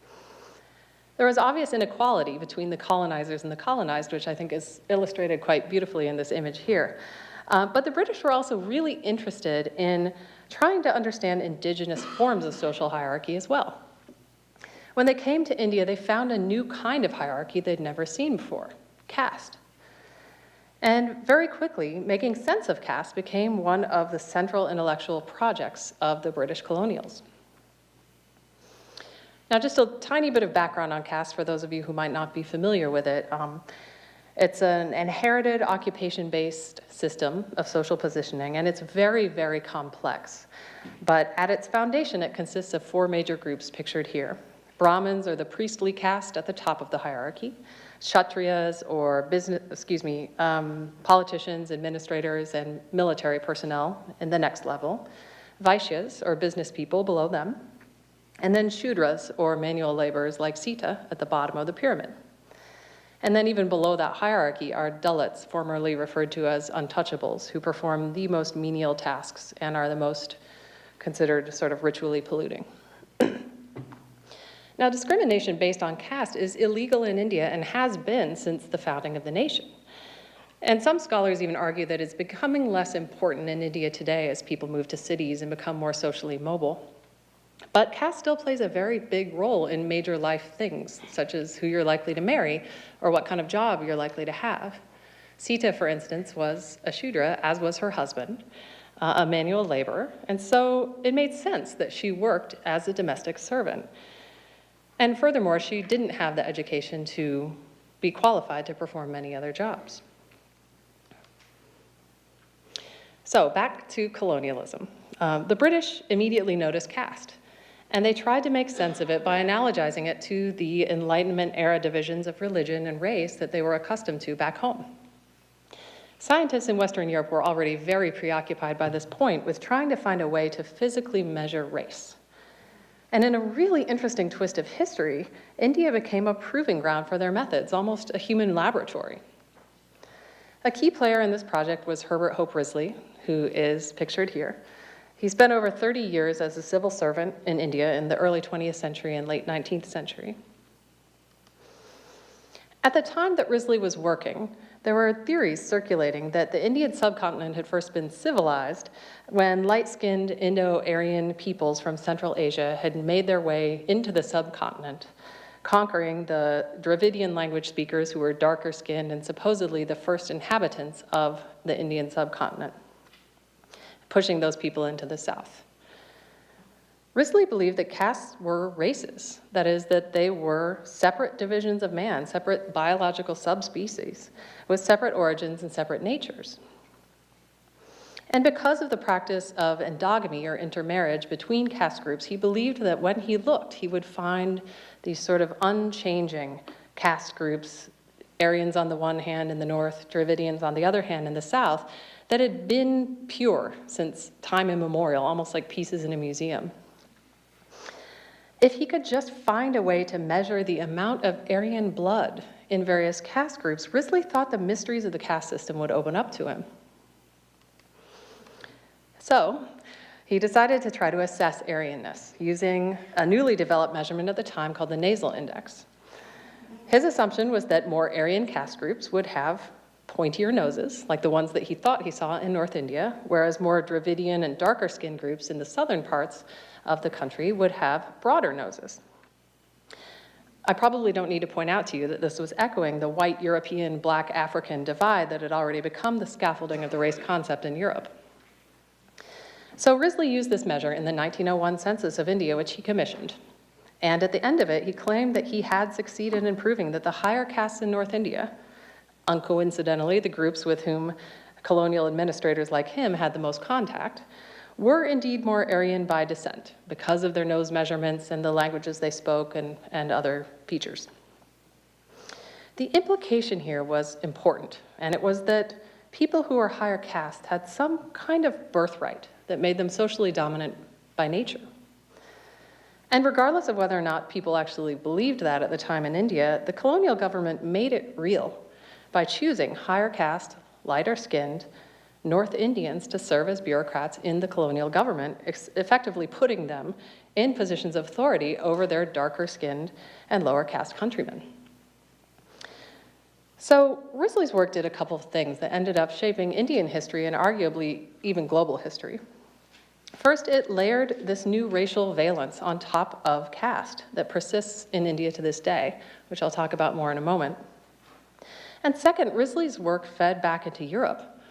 There was obvious inequality between the colonizers and the colonized, which I think is illustrated quite beautifully in this image here. But the British were also really interested in trying to understand indigenous forms of social hierarchy as well. When they came to India, they found a new kind of hierarchy they'd never seen before, caste. And very quickly, making sense of caste became one of the central intellectual projects of the British colonials. Now, just a tiny bit of background on caste for those of you who might not be familiar with it. It's an inherited occupation-based system of social positioning, and it's very, very complex. But at its foundation, it consists of 4 major groups pictured here. Brahmins are the priestly caste at the top of the hierarchy. Kshatriyas, or politicians, administrators, and military personnel in the next level. Vaishyas, or business people, below them. And then Shudras, or manual laborers like Sita, at the bottom of the pyramid. And then even below that hierarchy are Dalits, formerly referred to as untouchables, who perform the most menial tasks and are the most considered sort of ritually polluting. Now, discrimination based on caste is illegal in India and has been since the founding of the nation. And some scholars even argue that it's becoming less important in India today as people move to cities and become more socially mobile. But caste still plays a very big role in major life things, such as who you're likely to marry or what kind of job you're likely to have. Sita, for instance, was a Shudra, as was her husband, a manual laborer, and so it made sense that she worked as a domestic servant. And furthermore, she didn't have the education to be qualified to perform many other jobs. So back to colonialism. The British immediately noticed caste. And they tried to make sense of it by analogizing it to the Enlightenment-era divisions of religion and race that they were accustomed to back home. Scientists in Western Europe were already very preoccupied by this point with trying to find a way to physically measure race. And in a really interesting twist of history, India became a proving ground for their methods, almost a human laboratory. A key player in this project was Herbert Hope Risley, who is pictured here. He spent over 30 years as a civil servant in India in the early 20th century and late 19th century. At the time that Risley was working, there were theories circulating that the Indian subcontinent had first been civilized when light-skinned Indo-Aryan peoples from Central Asia had made their way into the subcontinent, conquering the Dravidian language speakers who were darker skinned and supposedly the first inhabitants of the Indian subcontinent, pushing those people into the south. Risley believed that castes were races, that is, that they were separate divisions of man, separate biological subspecies, with separate origins and separate natures. And because of the practice of endogamy, or intermarriage, between caste groups, he believed that when he looked, he would find these sort of unchanging caste groups, Aryans on the one hand in the north, Dravidians on the other hand in the south, that had been pure since time immemorial, almost like pieces in a museum. If he could just find a way to measure the amount of Aryan blood in various caste groups, Risley thought the mysteries of the caste system would open up to him. So he decided to try to assess Aryanness using a newly developed measurement at the time called the Nasal Index. His assumption was that more Aryan caste groups would have pointier noses, like the ones that he thought he saw in North India, whereas more Dravidian and darker skinned groups in the southern parts of the country would have broader noses. I probably don't need to point out to you that this was echoing the white European, black African divide that had already become the scaffolding of the race concept in Europe. So Risley used this measure in the 1901 census of India, which he commissioned. And at the end of it, he claimed that he had succeeded in proving that the higher castes in North India, uncoincidentally, the groups with whom colonial administrators like him had the most contact, were indeed more Aryan by descent because of their nose measurements and the languages they spoke and other features. The implication here was important, and it was that people who were higher caste had some kind of birthright that made them socially dominant by nature. And regardless of whether or not people actually believed that at the time in India, the colonial government made it real by choosing higher caste, lighter skinned North Indians to serve as bureaucrats in the colonial government, effectively putting them in positions of authority over their darker skinned and lower caste countrymen. So Risley's work did a couple of things that ended up shaping Indian history and arguably even global history. First, it layered this new racial valence on top of caste that persists in India to this day, which I'll talk about more in a moment. And second, Risley's work fed back into Europe.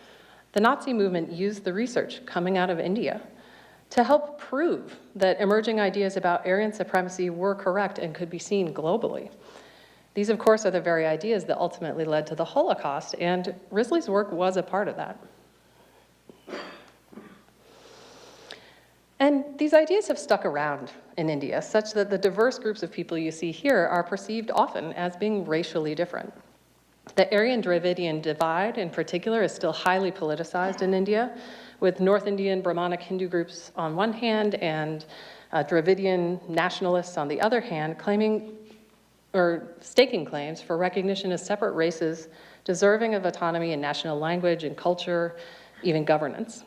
The Nazi movement used the research coming out of India to help prove that emerging ideas about Aryan supremacy were correct and could be seen globally. These, of course, are the very ideas that ultimately led to the Holocaust, and Risley's work was a part of that. And these ideas have stuck around in India, such that the diverse groups of people you see here are perceived often as being racially different. The Aryan-Dravidian divide, in particular, is still highly politicized in India, with North Indian Brahmanic Hindu groups on one hand and Dravidian nationalists on the other hand, claiming or staking claims for recognition as separate races deserving of autonomy in national language and culture, even governance.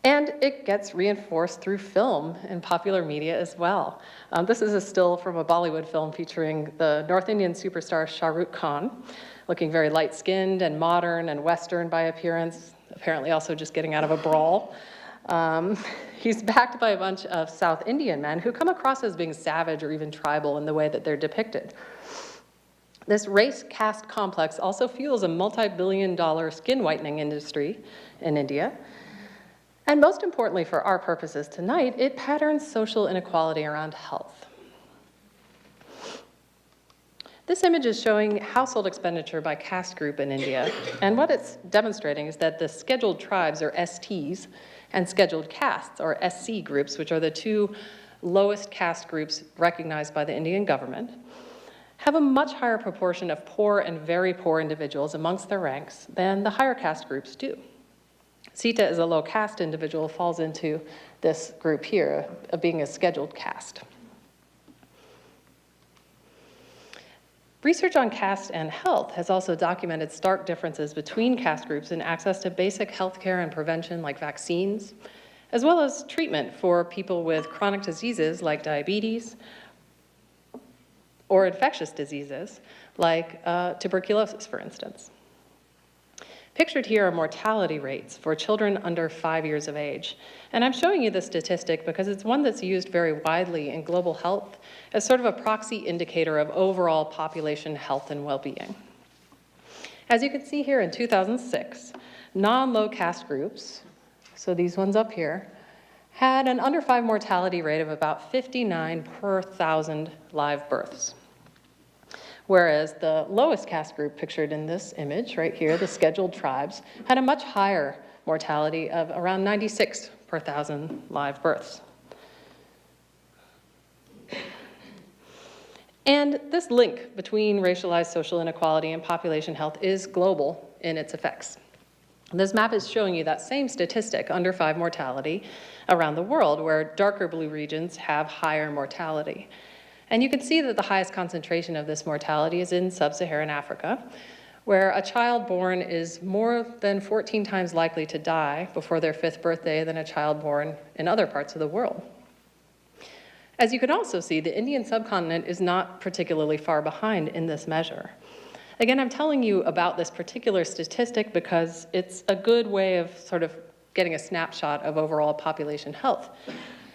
And it gets reinforced through film and popular media as well. This is a still from a Bollywood film featuring the North Indian superstar Shah Rukh Khan, looking very light-skinned and modern and Western by appearance, apparently also just getting out of a brawl. He's backed by a bunch of South Indian men who come across as being savage or even tribal in the way that they're depicted. This race-caste complex also fuels a multi-billion-dollar skin whitening industry in India. And most importantly for our purposes tonight, it patterns social inequality around health. This image is showing household expenditure by caste group in India. And what it's demonstrating is that the scheduled tribes, or STs, and scheduled castes, or SC groups, which are the two lowest caste groups recognized by the Indian government, have a much higher proportion of poor and very poor individuals amongst their ranks than the higher caste groups do. Sita, as a low caste individual, falls into this group here of being a scheduled caste. Research on caste and health has also documented stark differences between caste groups in access to basic healthcare and prevention like vaccines, as well as treatment for people with chronic diseases like diabetes or infectious diseases like tuberculosis, for instance. Pictured here are mortality rates for children under 5 years of age. And I'm showing you this statistic because it's one that's used very widely in global health as sort of a proxy indicator of overall population health and well-being. As you can see here in 2006, non-low caste groups, so these ones up here, had an under 5 mortality rate of about 59 per 1,000 live births. Whereas the lowest caste group pictured in this image right here, the scheduled tribes, had a much higher mortality of around 96 per 1,000 live births. And this link between racialized social inequality and population health is global in its effects. This map is showing you that same statistic, under 5 mortality, around the world, where darker blue regions have higher mortality. And you can see that the highest concentration of this mortality is in sub-Saharan Africa, where a child born is more than 14 times likely to die before their 5th birthday than a child born in other parts of the world. As you can also see, the Indian subcontinent is not particularly far behind in this measure. Again, I'm telling you about this particular statistic because it's a good way of sort of getting a snapshot of overall population health.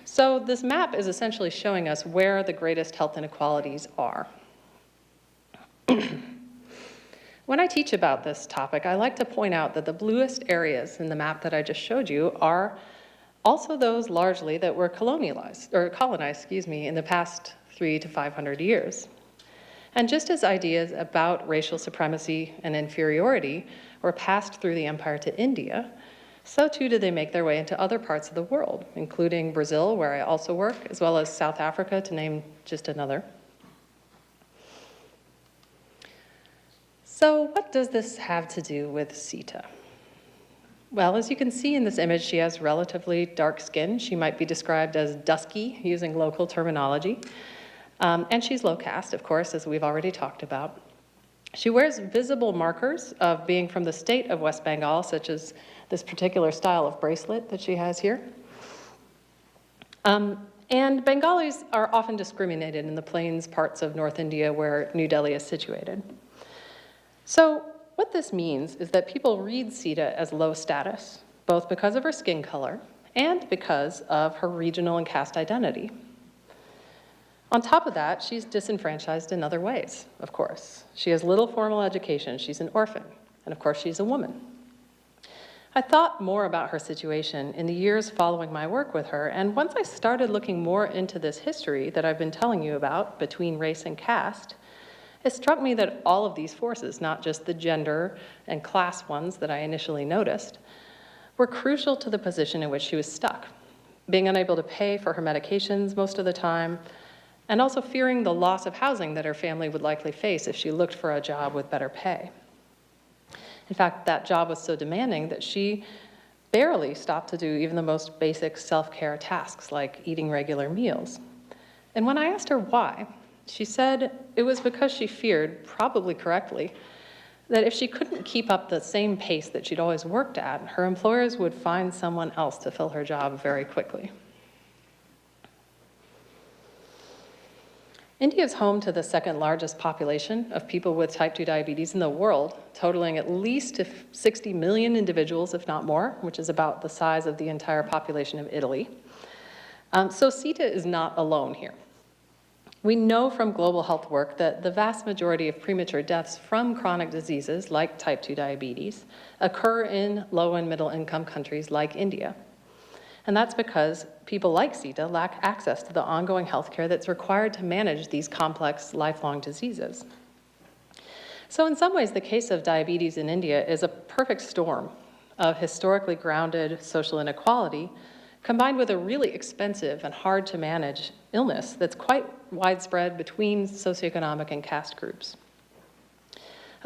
So this map is essentially showing us where the greatest health inequalities are. When I teach about this topic, I like to point out that the bluest areas in the map that I just showed you are also those largely that were colonized, in the past 300 to 500 years. And just as ideas about racial supremacy and inferiority were passed through the empire to India, so too did they make their way into other parts of the world, including Brazil, where I also work, as well as South Africa, to name just another. So what does this have to do with Sita? Well, as you can see in this image, she has relatively dark skin. She might be described as dusky, using local terminology. And she's low caste, of course, as we've already talked about. She wears visible markers of being from the state of West Bengal, such as this particular style of bracelet that she has here. And Bengalis are often discriminated in the plains parts of North India where New Delhi is situated. So what this means is that people read Sita as low status, both because of her skin color and because of her regional and caste identity. On top of that, she's disenfranchised in other ways, of course. She has little formal education, she's an orphan, and of course she's a woman. I thought more about her situation in the years following my work with her, and once I started looking more into this history that I've been telling you about between race and caste, it struck me that all of these forces, not just the gender and class ones that I initially noticed, were crucial to the position in which she was stuck, being unable to pay for her medications most of the time, and also fearing the loss of housing that her family would likely face if she looked for a job with better pay. In fact, that job was so demanding that she barely stopped to do even the most basic self-care tasks like eating regular meals. And when I asked her why, she said it was because she feared, probably correctly, that if she couldn't keep up the same pace that she'd always worked at, her employers would find someone else to fill her job very quickly. India is home to the second largest population of people with type 2 diabetes in the world, totaling at least 60 million individuals, if not more, which is about the size of the entire population of Italy. So Sita is not alone here. We know from global health work that the vast majority of premature deaths from chronic diseases like type 2 diabetes occur in low and middle income countries like India. And that's because people like Sita lack access to the ongoing healthcare that's required to manage these complex lifelong diseases. So in some ways, the case of diabetes in India is a perfect storm of historically grounded social inequality combined with a really expensive and hard to manage illness that's quite widespread between socioeconomic and caste groups.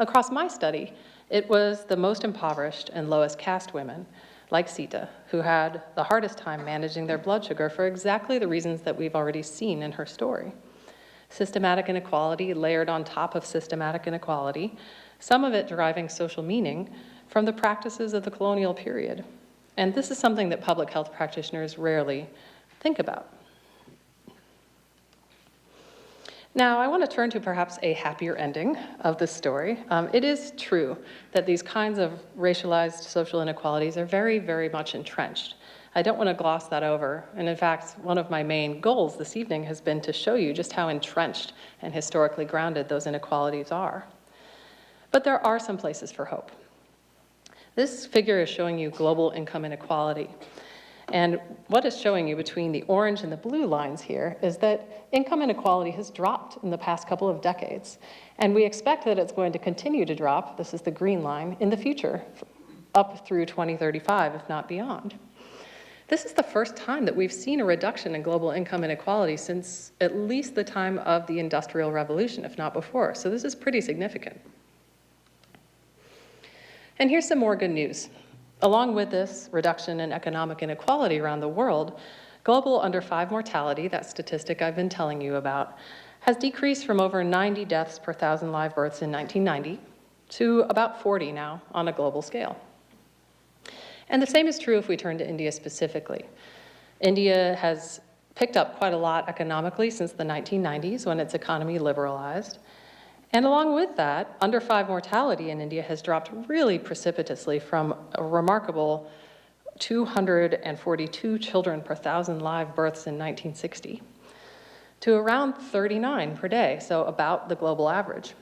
Across my study, it was the most impoverished and lowest caste women, like Sita, who had the hardest time managing their blood sugar for exactly the reasons that we've already seen in her story. Systematic inequality layered on top of systematic inequality, some of it deriving social meaning from the practices of the colonial period. And this is something that public health practitioners rarely think about. Now, I want to turn to perhaps a happier ending of this story. It is true that these kinds of racialized social inequalities are very, very much entrenched. I don't want to gloss that over. And in fact, one of my main goals this evening has been to show you just how entrenched and historically grounded those inequalities are. But there are some places for hope. This figure is showing you global income inequality. And what it's showing you between the orange and the blue lines here is that income inequality has dropped in the past couple of decades. And we expect that it's going to continue to drop, this is the green line, in the future, up through 2035, if not beyond. This is the first time that we've seen a reduction in global income inequality since at least the time of the Industrial Revolution, if not before. So this is pretty significant. And here's some more good news. Along with this reduction in economic inequality around the world, global under-5 mortality, that statistic I've been telling you about, has decreased from over 90 deaths per 1,000 live births in 1990 to about 40 now on a global scale. And the same is true if we turn to India specifically. India has picked up quite a lot economically since the 1990s when its economy liberalized. And along with that, under 5 mortality in India has dropped really precipitously from a remarkable 242 children per 1,000 live births in 1960 to around 39 per day, so about the global average.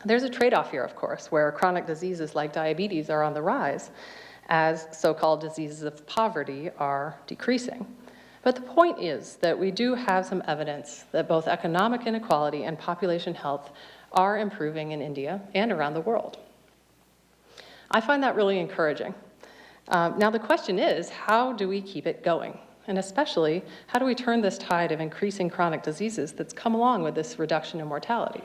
There's a trade-off here, of course, where chronic diseases like diabetes are on the rise as so-called diseases of poverty are decreasing. But the point is that we do have some evidence that both economic inequality and population health are improving in India and around the world. I find that really encouraging. Now the question is, how do we keep it going? And especially, how do we turn this tide of increasing chronic diseases that's come along with this reduction in mortality?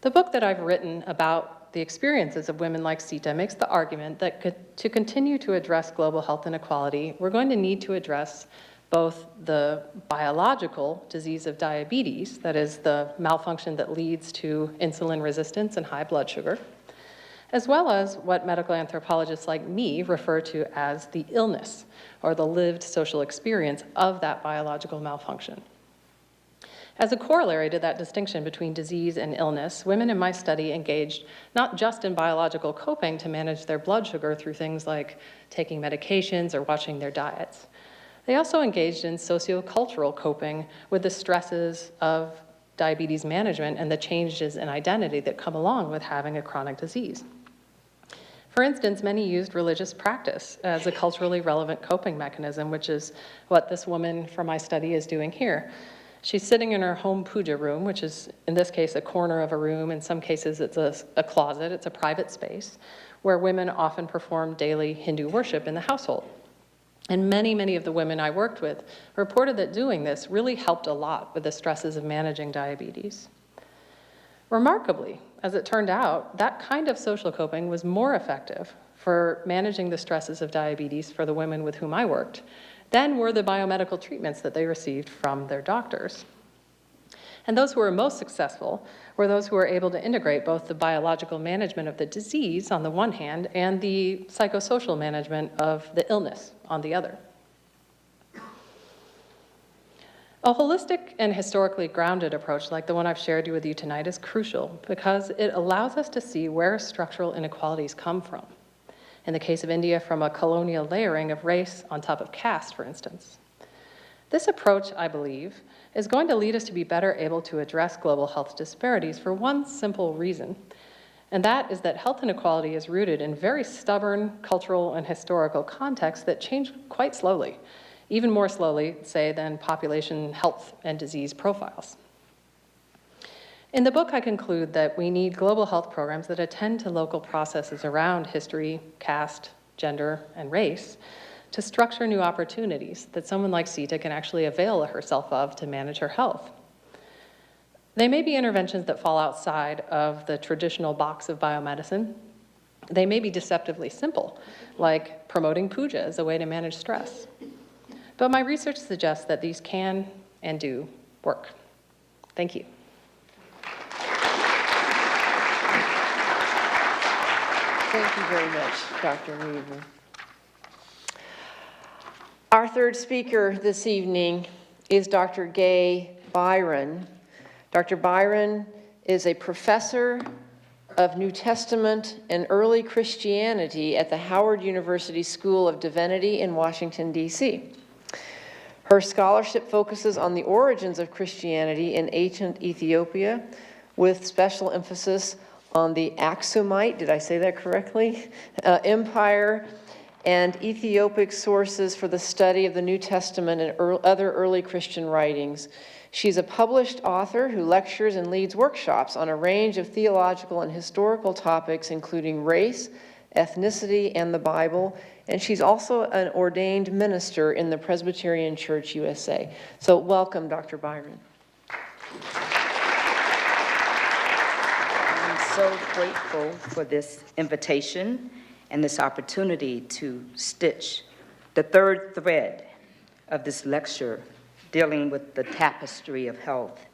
The book that I've written about the experiences of women like Sita makes the argument that to continue to address global health inequality, we're going to need to address both the biological disease of diabetes, that is the malfunction that leads to insulin resistance and high blood sugar, as well as what medical anthropologists like me refer to as the illness, or the lived social experience of that biological malfunction. As a corollary to that distinction between disease and illness, women in my study engaged not just in biological coping to manage their blood sugar through things like taking medications or watching their diets. They also engaged in sociocultural coping with the stresses of diabetes management and the changes in identity that come along with having a chronic disease. For instance, many used religious practice as a culturally relevant coping mechanism, which is what this woman from my study is doing here. She's sitting in her home puja room, which is, in this case, a corner of a room. In some cases, it's a closet. It's a private space where women often perform daily Hindu worship in the household. And many, many of the women I worked with reported that doing this really helped a lot with the stresses of managing diabetes. Remarkably, as it turned out, that kind of social coping was more effective for managing the stresses of diabetes for the women with whom I worked than were the biomedical treatments that they received from their doctors. And those who were most successful were those who were able to integrate both the biological management of the disease on the one hand and the psychosocial management of the illness on the other. A holistic and historically grounded approach like the one I've shared with you tonight is crucial because it allows us to see where structural inequalities come from. In the case of India, from a colonial layering of race on top of caste, for instance. This approach, I believe, is going to lead us to be better able to address global health disparities for one simple reason, and that is that health inequality is rooted in very stubborn cultural and historical contexts that change quite slowly, even more slowly, say, than population health and disease profiles. In the book, I conclude that we need global health programs that attend to local processes around history, caste, gender, and race to structure new opportunities that someone like Sita can actually avail herself of to manage her health. They may be interventions that fall outside of the traditional box of biomedicine. They may be deceptively simple, like promoting puja as a way to manage stress. But my research suggests that these can and do work. Thank you. Thank you very much, Dr. Weaver. Our third speaker this evening is Dr. Gay Byron. Dr. Byron is a professor of New Testament and early Christianity at the Howard University School of Divinity in Washington, D.C. Her scholarship focuses on the origins of Christianity in ancient Ethiopia, with special emphasis on the Aksumite, did I say that correctly? Empire, and Ethiopic sources for the study of the New Testament and other early Christian writings. She's a published author who lectures and leads workshops on a range of theological and historical topics, including race, ethnicity, and the Bible. And she's also an ordained minister in the Presbyterian Church USA. So welcome, Dr. Byron. So grateful for this invitation and this opportunity to stitch the third thread of this lecture dealing with the tapestry of health.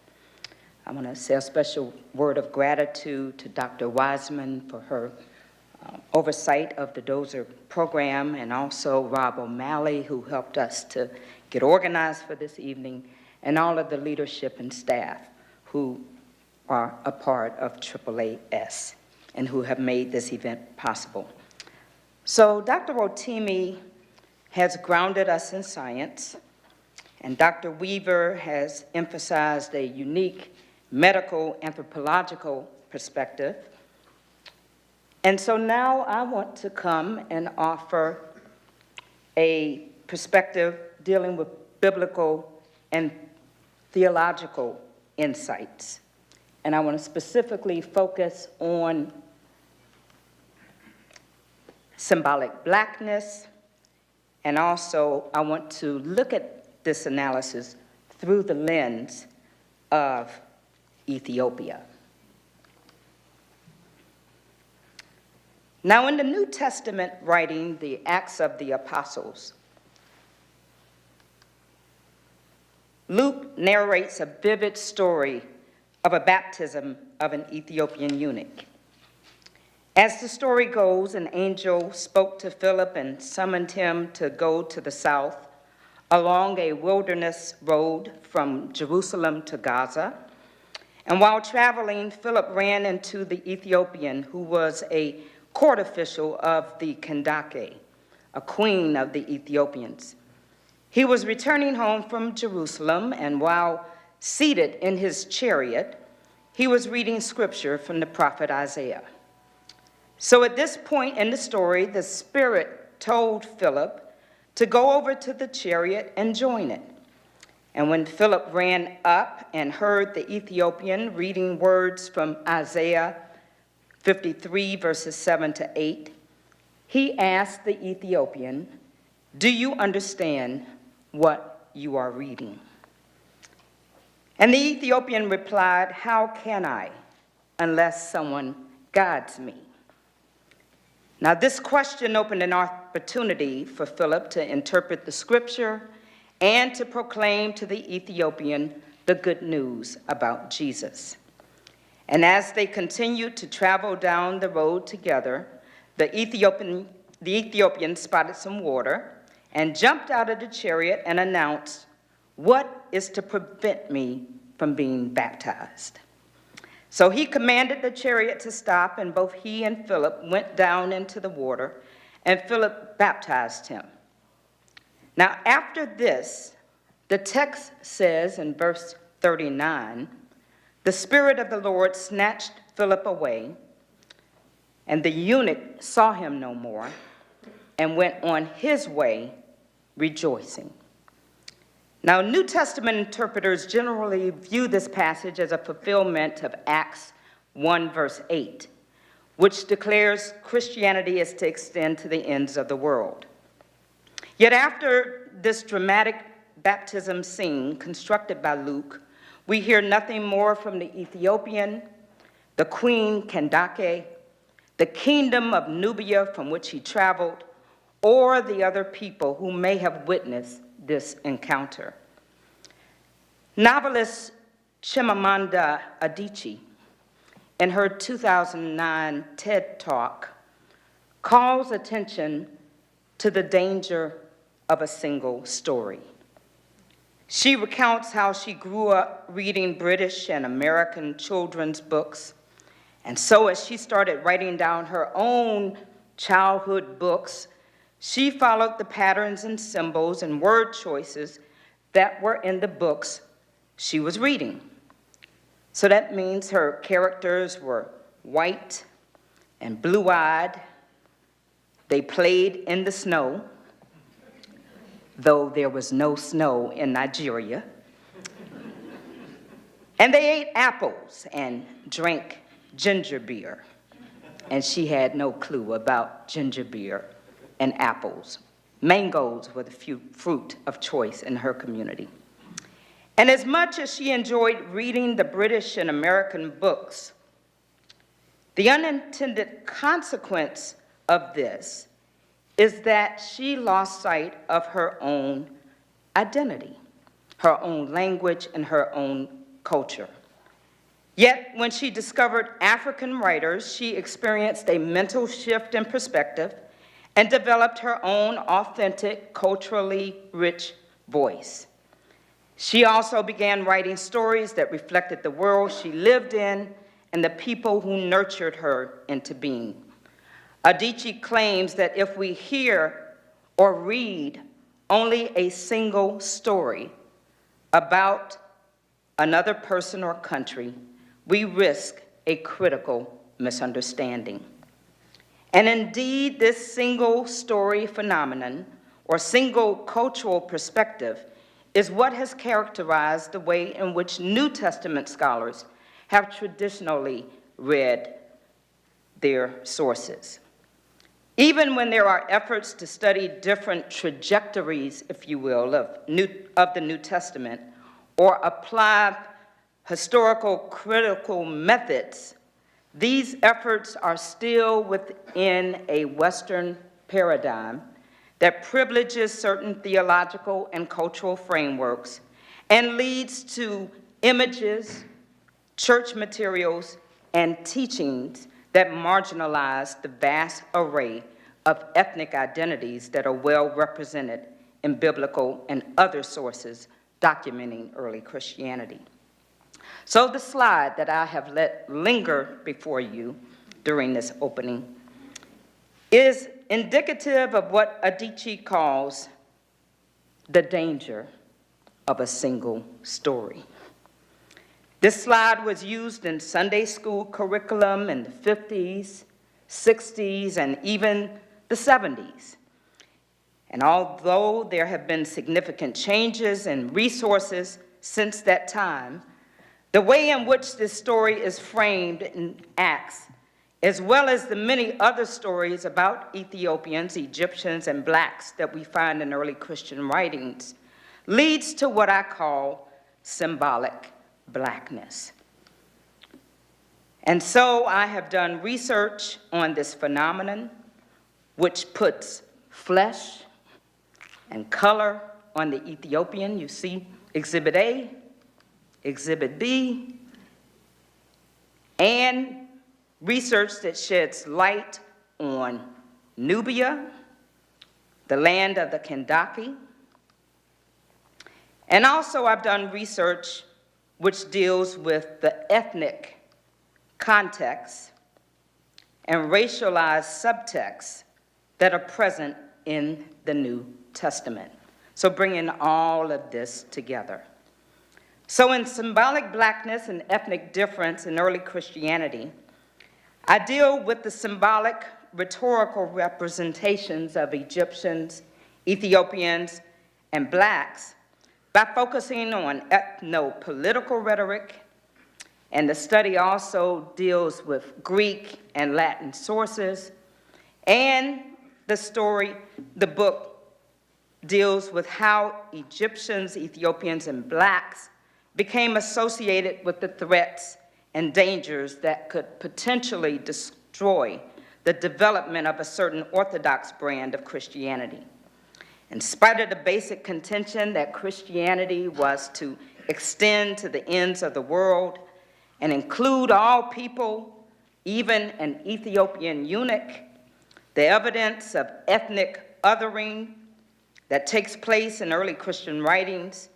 I want to say a special word of gratitude to Dr. Weisman for her oversight of the Dozer program, and also Rob O'Malley, who helped us to get organized for this evening, and all of the leadership and staff who are a part of AAAS and who have made this event possible. So Dr. Rotimi has grounded us in science, and Dr. Weaver has emphasized a unique medical anthropological perspective. And so now I want to come and offer a perspective dealing with biblical and theological insights. And I want to specifically focus on symbolic blackness, and also I want to look at this analysis through the lens of Ethiopia. Now, in the New Testament writing, the Acts of the Apostles, Luke narrates a vivid story of a baptism of an Ethiopian eunuch. As the story goes, an angel spoke to Philip and summoned him to go to the south along a wilderness road from Jerusalem to Gaza. And while traveling, Philip ran into the Ethiopian, who was a court official of the Kandake, a queen of the Ethiopians. He was returning home from Jerusalem, and while seated in his chariot, he was reading scripture from the prophet Isaiah. So at this point in the story, the Spirit told Philip to go over to the chariot and join it. And when Philip ran up and heard the Ethiopian reading words from Isaiah 53, verses 7 to 8, he asked the Ethiopian, "Do you understand what you are reading?" And the Ethiopian replied, "How can I, unless someone guides me?" Now, this question opened an opportunity for Philip to interpret the scripture and to proclaim to the Ethiopian the good news about Jesus. And as they continued to travel down the road together, the Ethiopian spotted some water and jumped out of the chariot and announced, "What is to prevent me from being baptized?" So he commanded the chariot to stop, and both he and Philip went down into the water, and Philip baptized him. Now, after this, the text says in verse 39, the Spirit of the Lord snatched Philip away, and the eunuch saw him no more and went on his way rejoicing. Now, New Testament interpreters generally view this passage as a fulfillment of Acts 1, verse 8, which declares Christianity is to extend to the ends of the world. Yet after this dramatic baptism scene constructed by Luke, we hear nothing more from the Ethiopian, the queen Kandake, the kingdom of Nubia from which he traveled, or the other people who may have witnessed this encounter. Novelist Chimamanda Adichie, in her 2009 TED Talk, calls attention to the danger of a single story. She recounts how she grew up reading British and American children's books, and so as she started writing down her own childhood books, she followed the patterns and symbols and word choices that were in the books she was reading. So that means her characters were white and blue-eyed. They played in the snow, though there was no snow in Nigeria. And they ate apples and drank ginger beer. And she had no clue about ginger beer and apples. Mangoes were the fruit of choice in her community. And as much as she enjoyed reading the British and American books, the unintended consequence of this is that she lost sight of her own identity, her own language, and her own culture. Yet, when she discovered African writers, she experienced a mental shift in perspective and developed her own authentic, culturally rich voice. She also began writing stories that reflected the world she lived in and the people who nurtured her into being. Adichie claims that if we hear or read only a single story about another person or country, we risk a critical misunderstanding. And indeed, this single story phenomenon or single cultural perspective is what has characterized the way in which New Testament scholars have traditionally read their sources. Even when there are efforts to study different trajectories, if you will, of the New Testament, or apply historical critical methods, these efforts are still within a Western paradigm that privileges certain theological and cultural frameworks and leads to images, church materials, and teachings that marginalize the vast array of ethnic identities that are well represented in biblical and other sources documenting early Christianity. So the slide that I have let linger before you during this opening is indicative of what Adichie calls the danger of a single story. This slide was used in Sunday school curriculum in the 50s, 60s, and even the 70s. And although there have been significant changes and resources since that time, the way in which this story is framed in Acts, as well as the many other stories about Ethiopians, Egyptians, and blacks that we find in early Christian writings, leads to what I call symbolic blackness. And so I have done research on this phenomenon, which puts flesh and color on the Ethiopian. You see Exhibit A, Exhibit B, and research that sheds light on Nubia, the land of the Kandaki. And also I've done research which deals with the ethnic context and racialized subtexts that are present in the New Testament. So bringing all of this together. So in Symbolic Blackness and Ethnic Difference in Early Christianity, I deal with the symbolic rhetorical representations of Egyptians, Ethiopians, and blacks by focusing on ethno-political rhetoric, and the study also deals with Greek and Latin sources, and the book deals with how Egyptians, Ethiopians, and blacks became associated with the threats and dangers that could potentially destroy the development of a certain orthodox brand of Christianity. In spite of the basic contention that Christianity was to extend to the ends of the world and include all people, even an Ethiopian eunuch, the evidence of ethnic othering that takes place in early Christian writings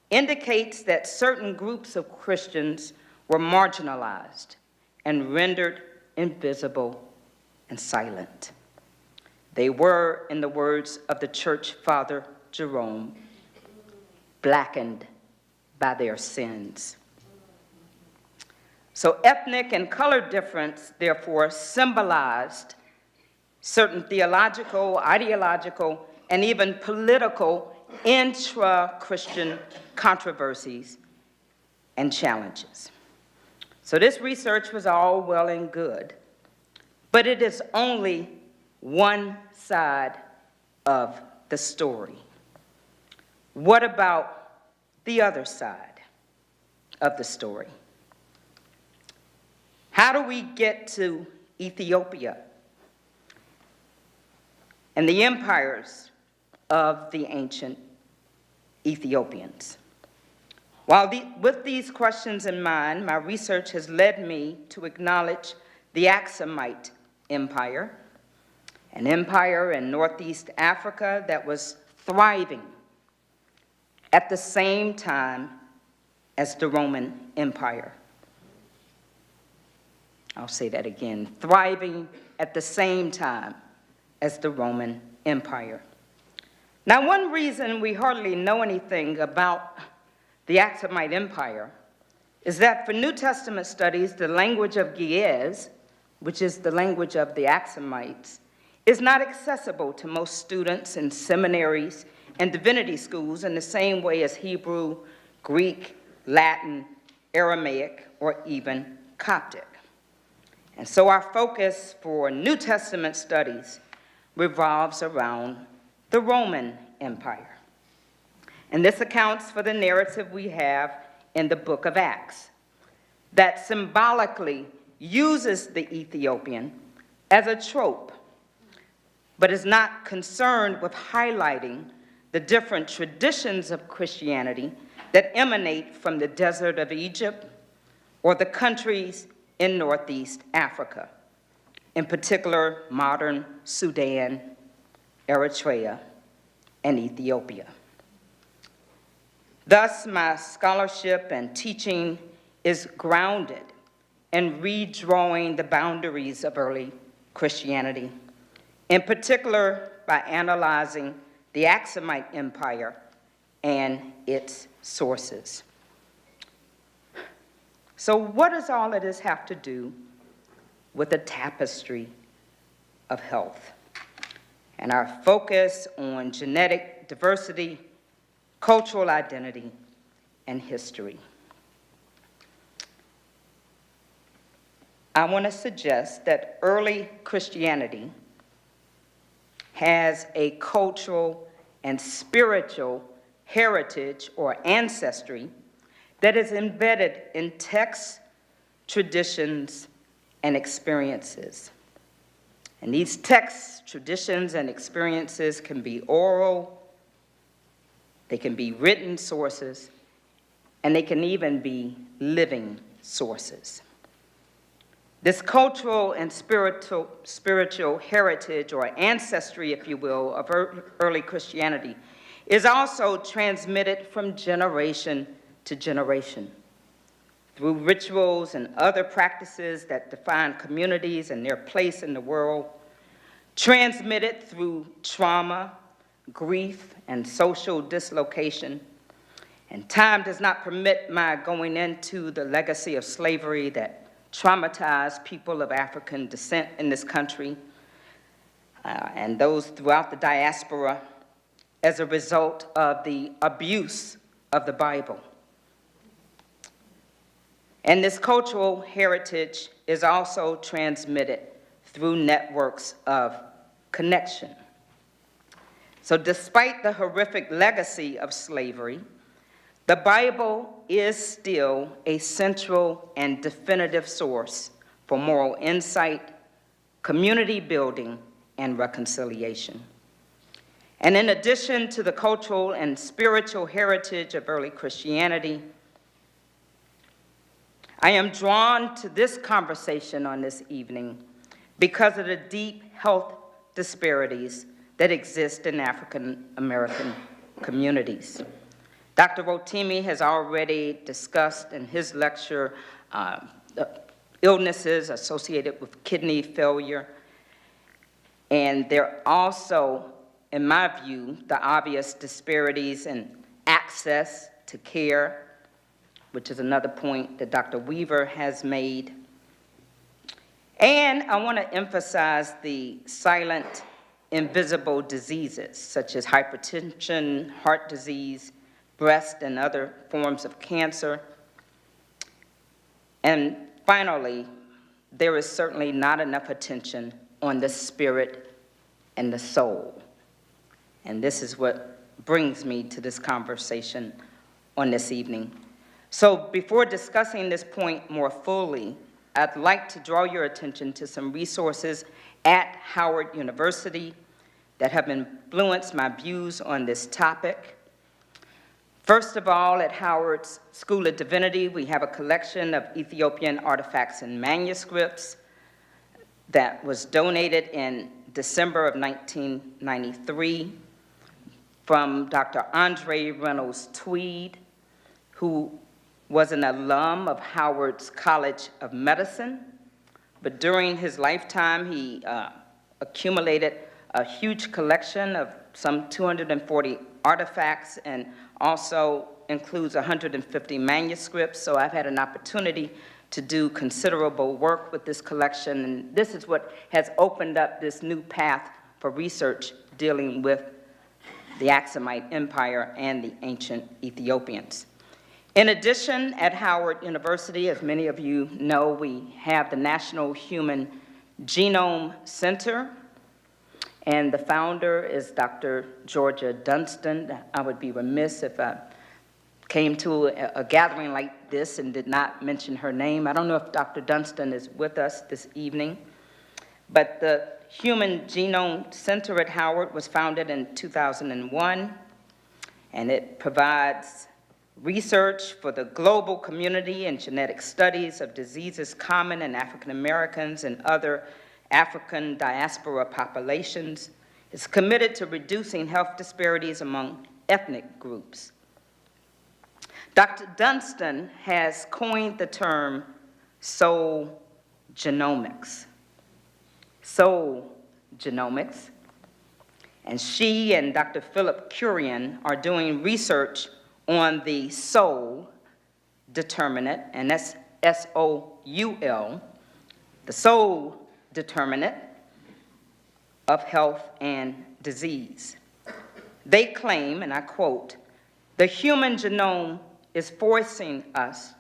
indicates that certain groups of Christians were marginalized and rendered invisible and silent. They were, in the words of the church father Jerome, blackened by their sins. So ethnic and color difference, therefore, symbolized certain theological, ideological, and even political intra-Christian controversies and challenges. So this research was all well and good, but it is only one side of the story. What about the other side of the story? How do we get to Ethiopia and the empires of the ancient Ethiopians? With these questions in mind, my research has led me to acknowledge the Aksumite Empire, an empire in Northeast Africa that was thriving at the same time as the Roman Empire. I'll say that again, thriving at the same time as the Roman Empire. Now, one reason we hardly know anything about the Aksumite Empire is that for New Testament studies, the language of Ge'ez, which is the language of the Aksumites, is not accessible to most students in seminaries and divinity schools in the same way as Hebrew, Greek, Latin, Aramaic, or even Coptic. And so our focus for New Testament studies revolves around the Roman Empire. And this accounts for the narrative we have in the book of Acts that symbolically uses the Ethiopian as a trope, but is not concerned with highlighting the different traditions of Christianity that emanate from the desert of Egypt or the countries in Northeast Africa, in particular modern Sudan, Eritrea, and Ethiopia. Thus, my scholarship and teaching is grounded in redrawing the boundaries of early Christianity, in particular by analyzing the Aksumite Empire and its sources. So what does all of this have to do with the tapestry of health and our focus on genetic diversity, cultural identity, and history? I want to suggest that early Christianity has a cultural and spiritual heritage or ancestry that is embedded in texts, traditions, and experiences. And these texts, traditions, and experiences can be oral, they can be written sources, and they can even be living sources. This cultural and spiritual heritage, or ancestry, if you will, of early Christianity is also transmitted from generation to generation through rituals and other practices that define communities and their place in the world, transmitted through trauma, grief, and social dislocation. And time does not permit my going into the legacy of slavery that traumatized people of African descent in this country and those throughout the diaspora as a result of the abuse of the Bible. And this cultural heritage is also transmitted through networks of connection. So despite the horrific legacy of slavery, the Bible is still a central and definitive source for moral insight, community building, and reconciliation. And in addition to the cultural and spiritual heritage of early Christianity, I am drawn to this conversation on this evening because of the deep health disparities that exist in African American communities. Dr. Rotimi has already discussed in his lecture the illnesses associated with kidney failure, and there are also, in my view, the obvious disparities in access to care, which is another point that Dr. Weaver has made. And I want to emphasize the silent, invisible diseases, such as hypertension, heart disease, breast and other forms of cancer. And finally, there is certainly not enough attention on the spirit and the soul. And this is what brings me to this conversation on this evening. So before discussing this point more fully, I'd like to draw your attention to some resources at Howard University that have influenced my views on this topic. First of all, at Howard's School of Divinity, we have a collection of Ethiopian artifacts and manuscripts that was donated in December of 1993 from Dr. Andre Reynolds Tweed, who was an alum of Howard's College of Medicine, but during his lifetime, he accumulated a huge collection of some 240 artifacts and also includes 150 manuscripts. So I've had an opportunity to do considerable work with this collection, and this is what has opened up this new path for research dealing with the Aksumite Empire and the ancient Ethiopians. In addition, at Howard University, as many of you know, we have the National Human Genome Center, and the founder is Dr. Georgia Dunstan. I would be remiss if I came to a gathering like this and did not mention her name. I don't know if Dr. Dunstan is with us this evening, but the Human Genome Center at Howard was founded in 2001, and it provides research for the global community in genetic studies of diseases common in African Americans and other African diaspora populations. It's committed to reducing health disparities among ethnic groups. Dr. Dunstan has coined the term soul genomics. Soul genomics. And she and Dr. Philip Curian are doing research on the soul determinant, and that's S-O-U-L, the soul determinant of health and disease. They claim, and I quote, "The human genome is forcing us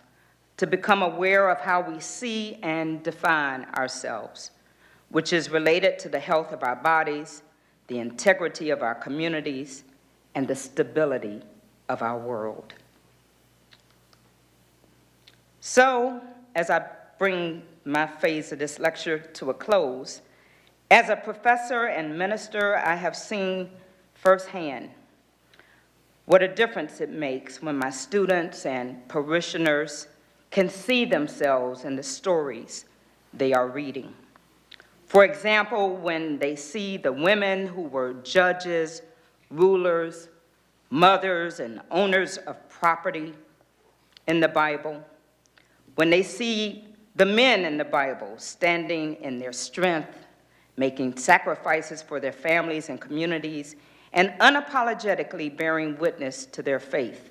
to become aware of how we see and define ourselves, which is related to the health of our bodies, the integrity of our communities, and the stability of our world." So, as I bring my phase of this lecture to a close, as a professor and minister, I have seen firsthand what a difference it makes when my students and parishioners can see themselves in the stories they are reading. For example, when they see the women who were judges, rulers, mothers, and owners of property in the Bible, when they see the men in the Bible standing in their strength, making sacrifices for their families and communities, and unapologetically bearing witness to their faith.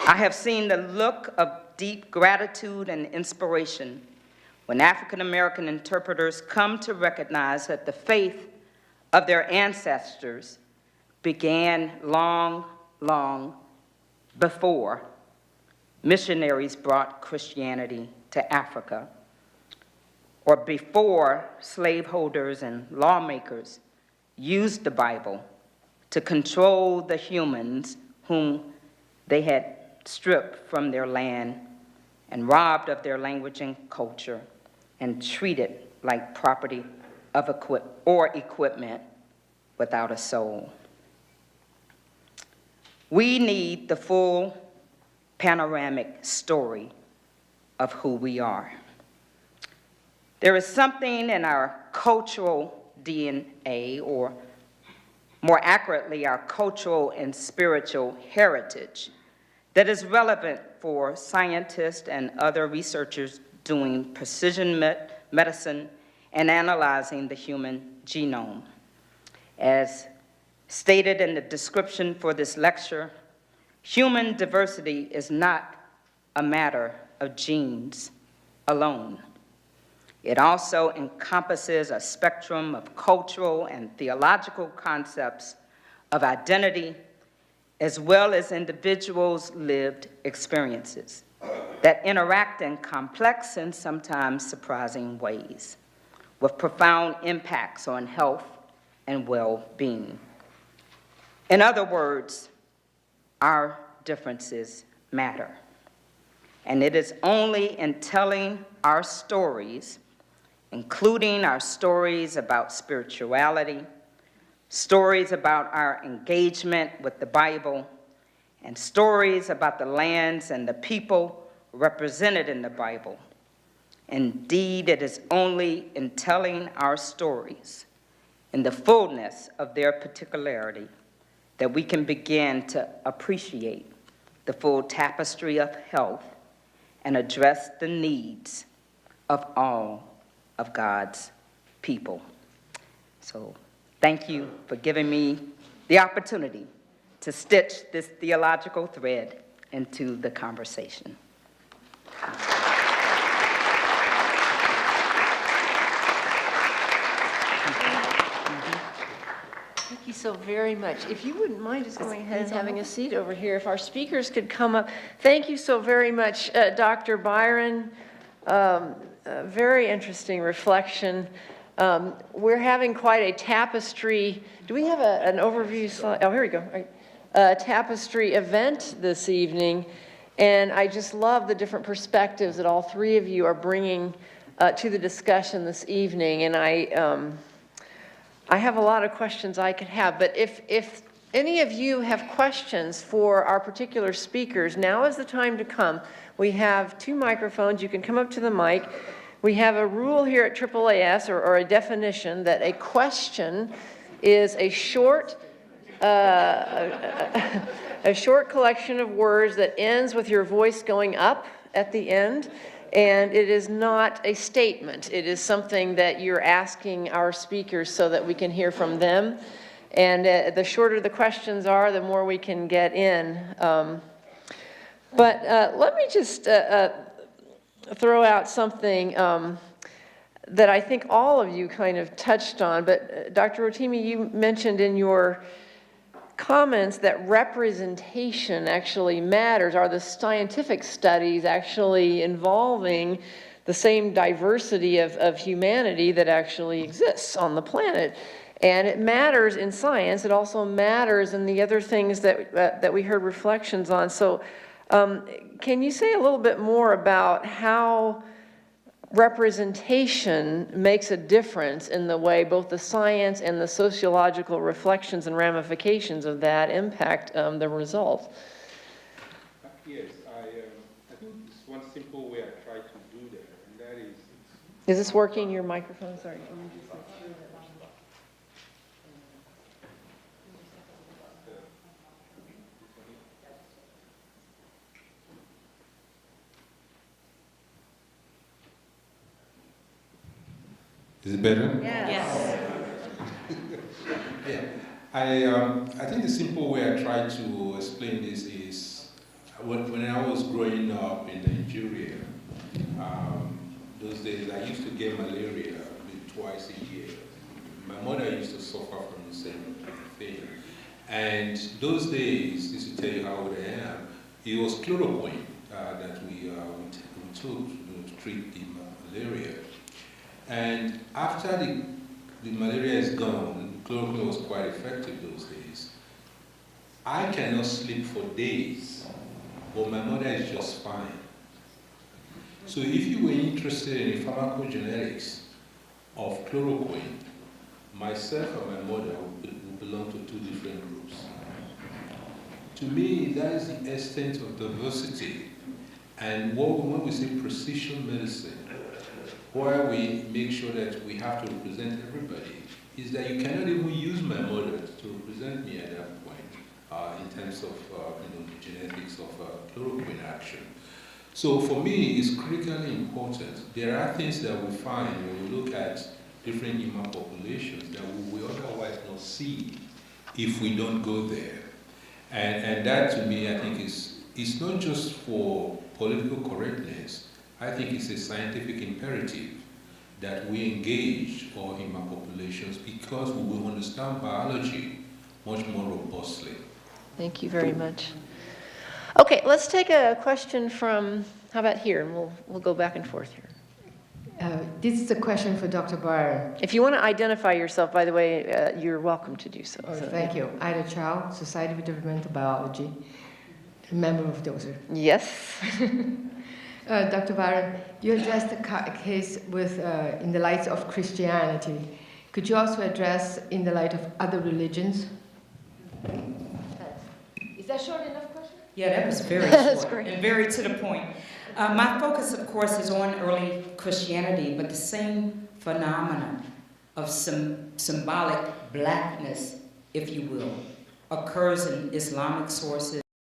I have seen the look of deep gratitude and inspiration when African American interpreters come to recognize that the faith of their ancestors began long, long before missionaries brought Christianity to Africa, or before slaveholders and lawmakers used the Bible to control the humans whom they had stripped from their land and robbed of their language and culture and treated like property of equipment without a soul. We need the full panoramic story of who we are. There is something in our cultural DNA, or more accurately, our cultural and spiritual heritage, that is relevant for scientists and other researchers doing precision medicine and analyzing the human genome. As stated in the description for this lecture, human diversity is not a matter of genes alone. It also encompasses a spectrum of cultural and theological concepts of identity, as well as individuals' lived experiences that interact in complex and sometimes surprising ways, with profound impacts on health and well-being. In other words, our differences matter. And it is only in telling our stories, including our stories about spirituality, stories about our engagement with the Bible, and stories about the lands and the people represented in the Bible. Indeed, it is only in telling our stories in the fullness of their particularity that we can begin to appreciate the full tapestry of health and address the needs of all of God's people. So thank you for giving me the opportunity to stitch this theological thread into the conversation. Thank you so very much. If you wouldn't mind just going ahead and having a seat over here, if our speakers could come up. Thank you so very much, Dr. Byron. A very interesting reflection. We're having quite a tapestry. Do we have an overview slide? Oh, here we go. A tapestry event this evening. And I just love the different perspectives that all three of you are bringing to the discussion this evening. And I have a lot of questions I could have, but if any of you have questions for our particular speakers, now is the time to come. We have 2 microphones. You can come up to the mic. We have a rule here at AAAS, or a definition, that a question is a short collection of words that ends with your voice going up at the end. And it is not a statement. It is something that you're asking our speakers so that we can hear from them. And the shorter the questions are, the more we can get in. But let me just throw out something that I think all of you kind of touched on. But Dr. Rotimi, you mentioned in your comments that representation actually matters. Are the scientific studies actually involving the same diversity of humanity that actually exists on the planet? And it matters in science. It also matters in the other things that we heard reflections on. So can you say a little bit more about how representation makes a difference in the way both the science and the sociological reflections and ramifications of that impact the results? Yes, I think it's one simple way I try to do that, and that is... Is this working, your microphone? Sorry. Is it better? Yes. Yeah. I think the simple way I try to explain this is when I was growing up in Nigeria, those days I used to get malaria twice a year. My mother used to suffer from the same thing. And those days, just to tell you how old I am, it was chloroquine that we took to treat the malaria. And after the malaria is gone, chloroquine was quite effective those days. I cannot sleep for days, but my mother is just fine. So if you were interested in the pharmacogenetics of chloroquine, myself and my mother would belong to 2 different groups. To me, that is the extent of diversity. And when we say precision medicine, why we make sure that we have to represent everybody, is that you cannot even use my mother to represent me at that point in terms of the genetics of chloroquine action. So for me, it's critically important. There are things that we find when we look at different human populations that we will otherwise not see if we don't go there. And that to me, I think it's not just for political correctness. I think it's a scientific imperative that we engage all human populations because we will understand biology much more robustly. Thank you very much. Okay, let's take a question from, how about here? And we'll go back and forth here. This is a question for Dr. Byron. If you want to identify yourself, by the way, you're welcome to do so. Thank you. Ida Chow, Society of Developmental Biology, a member of DOSER. Yes. Dr. Byron, you addressed the case with in the light of Christianity. Could you also address in the light of other religions? Is that short enough question? Yeah, that was very That's short great. and very to the point. My focus, of course, is on early Christianity, but the same phenomenon of symbolic blackness, if you will, occurs in Islamic sources.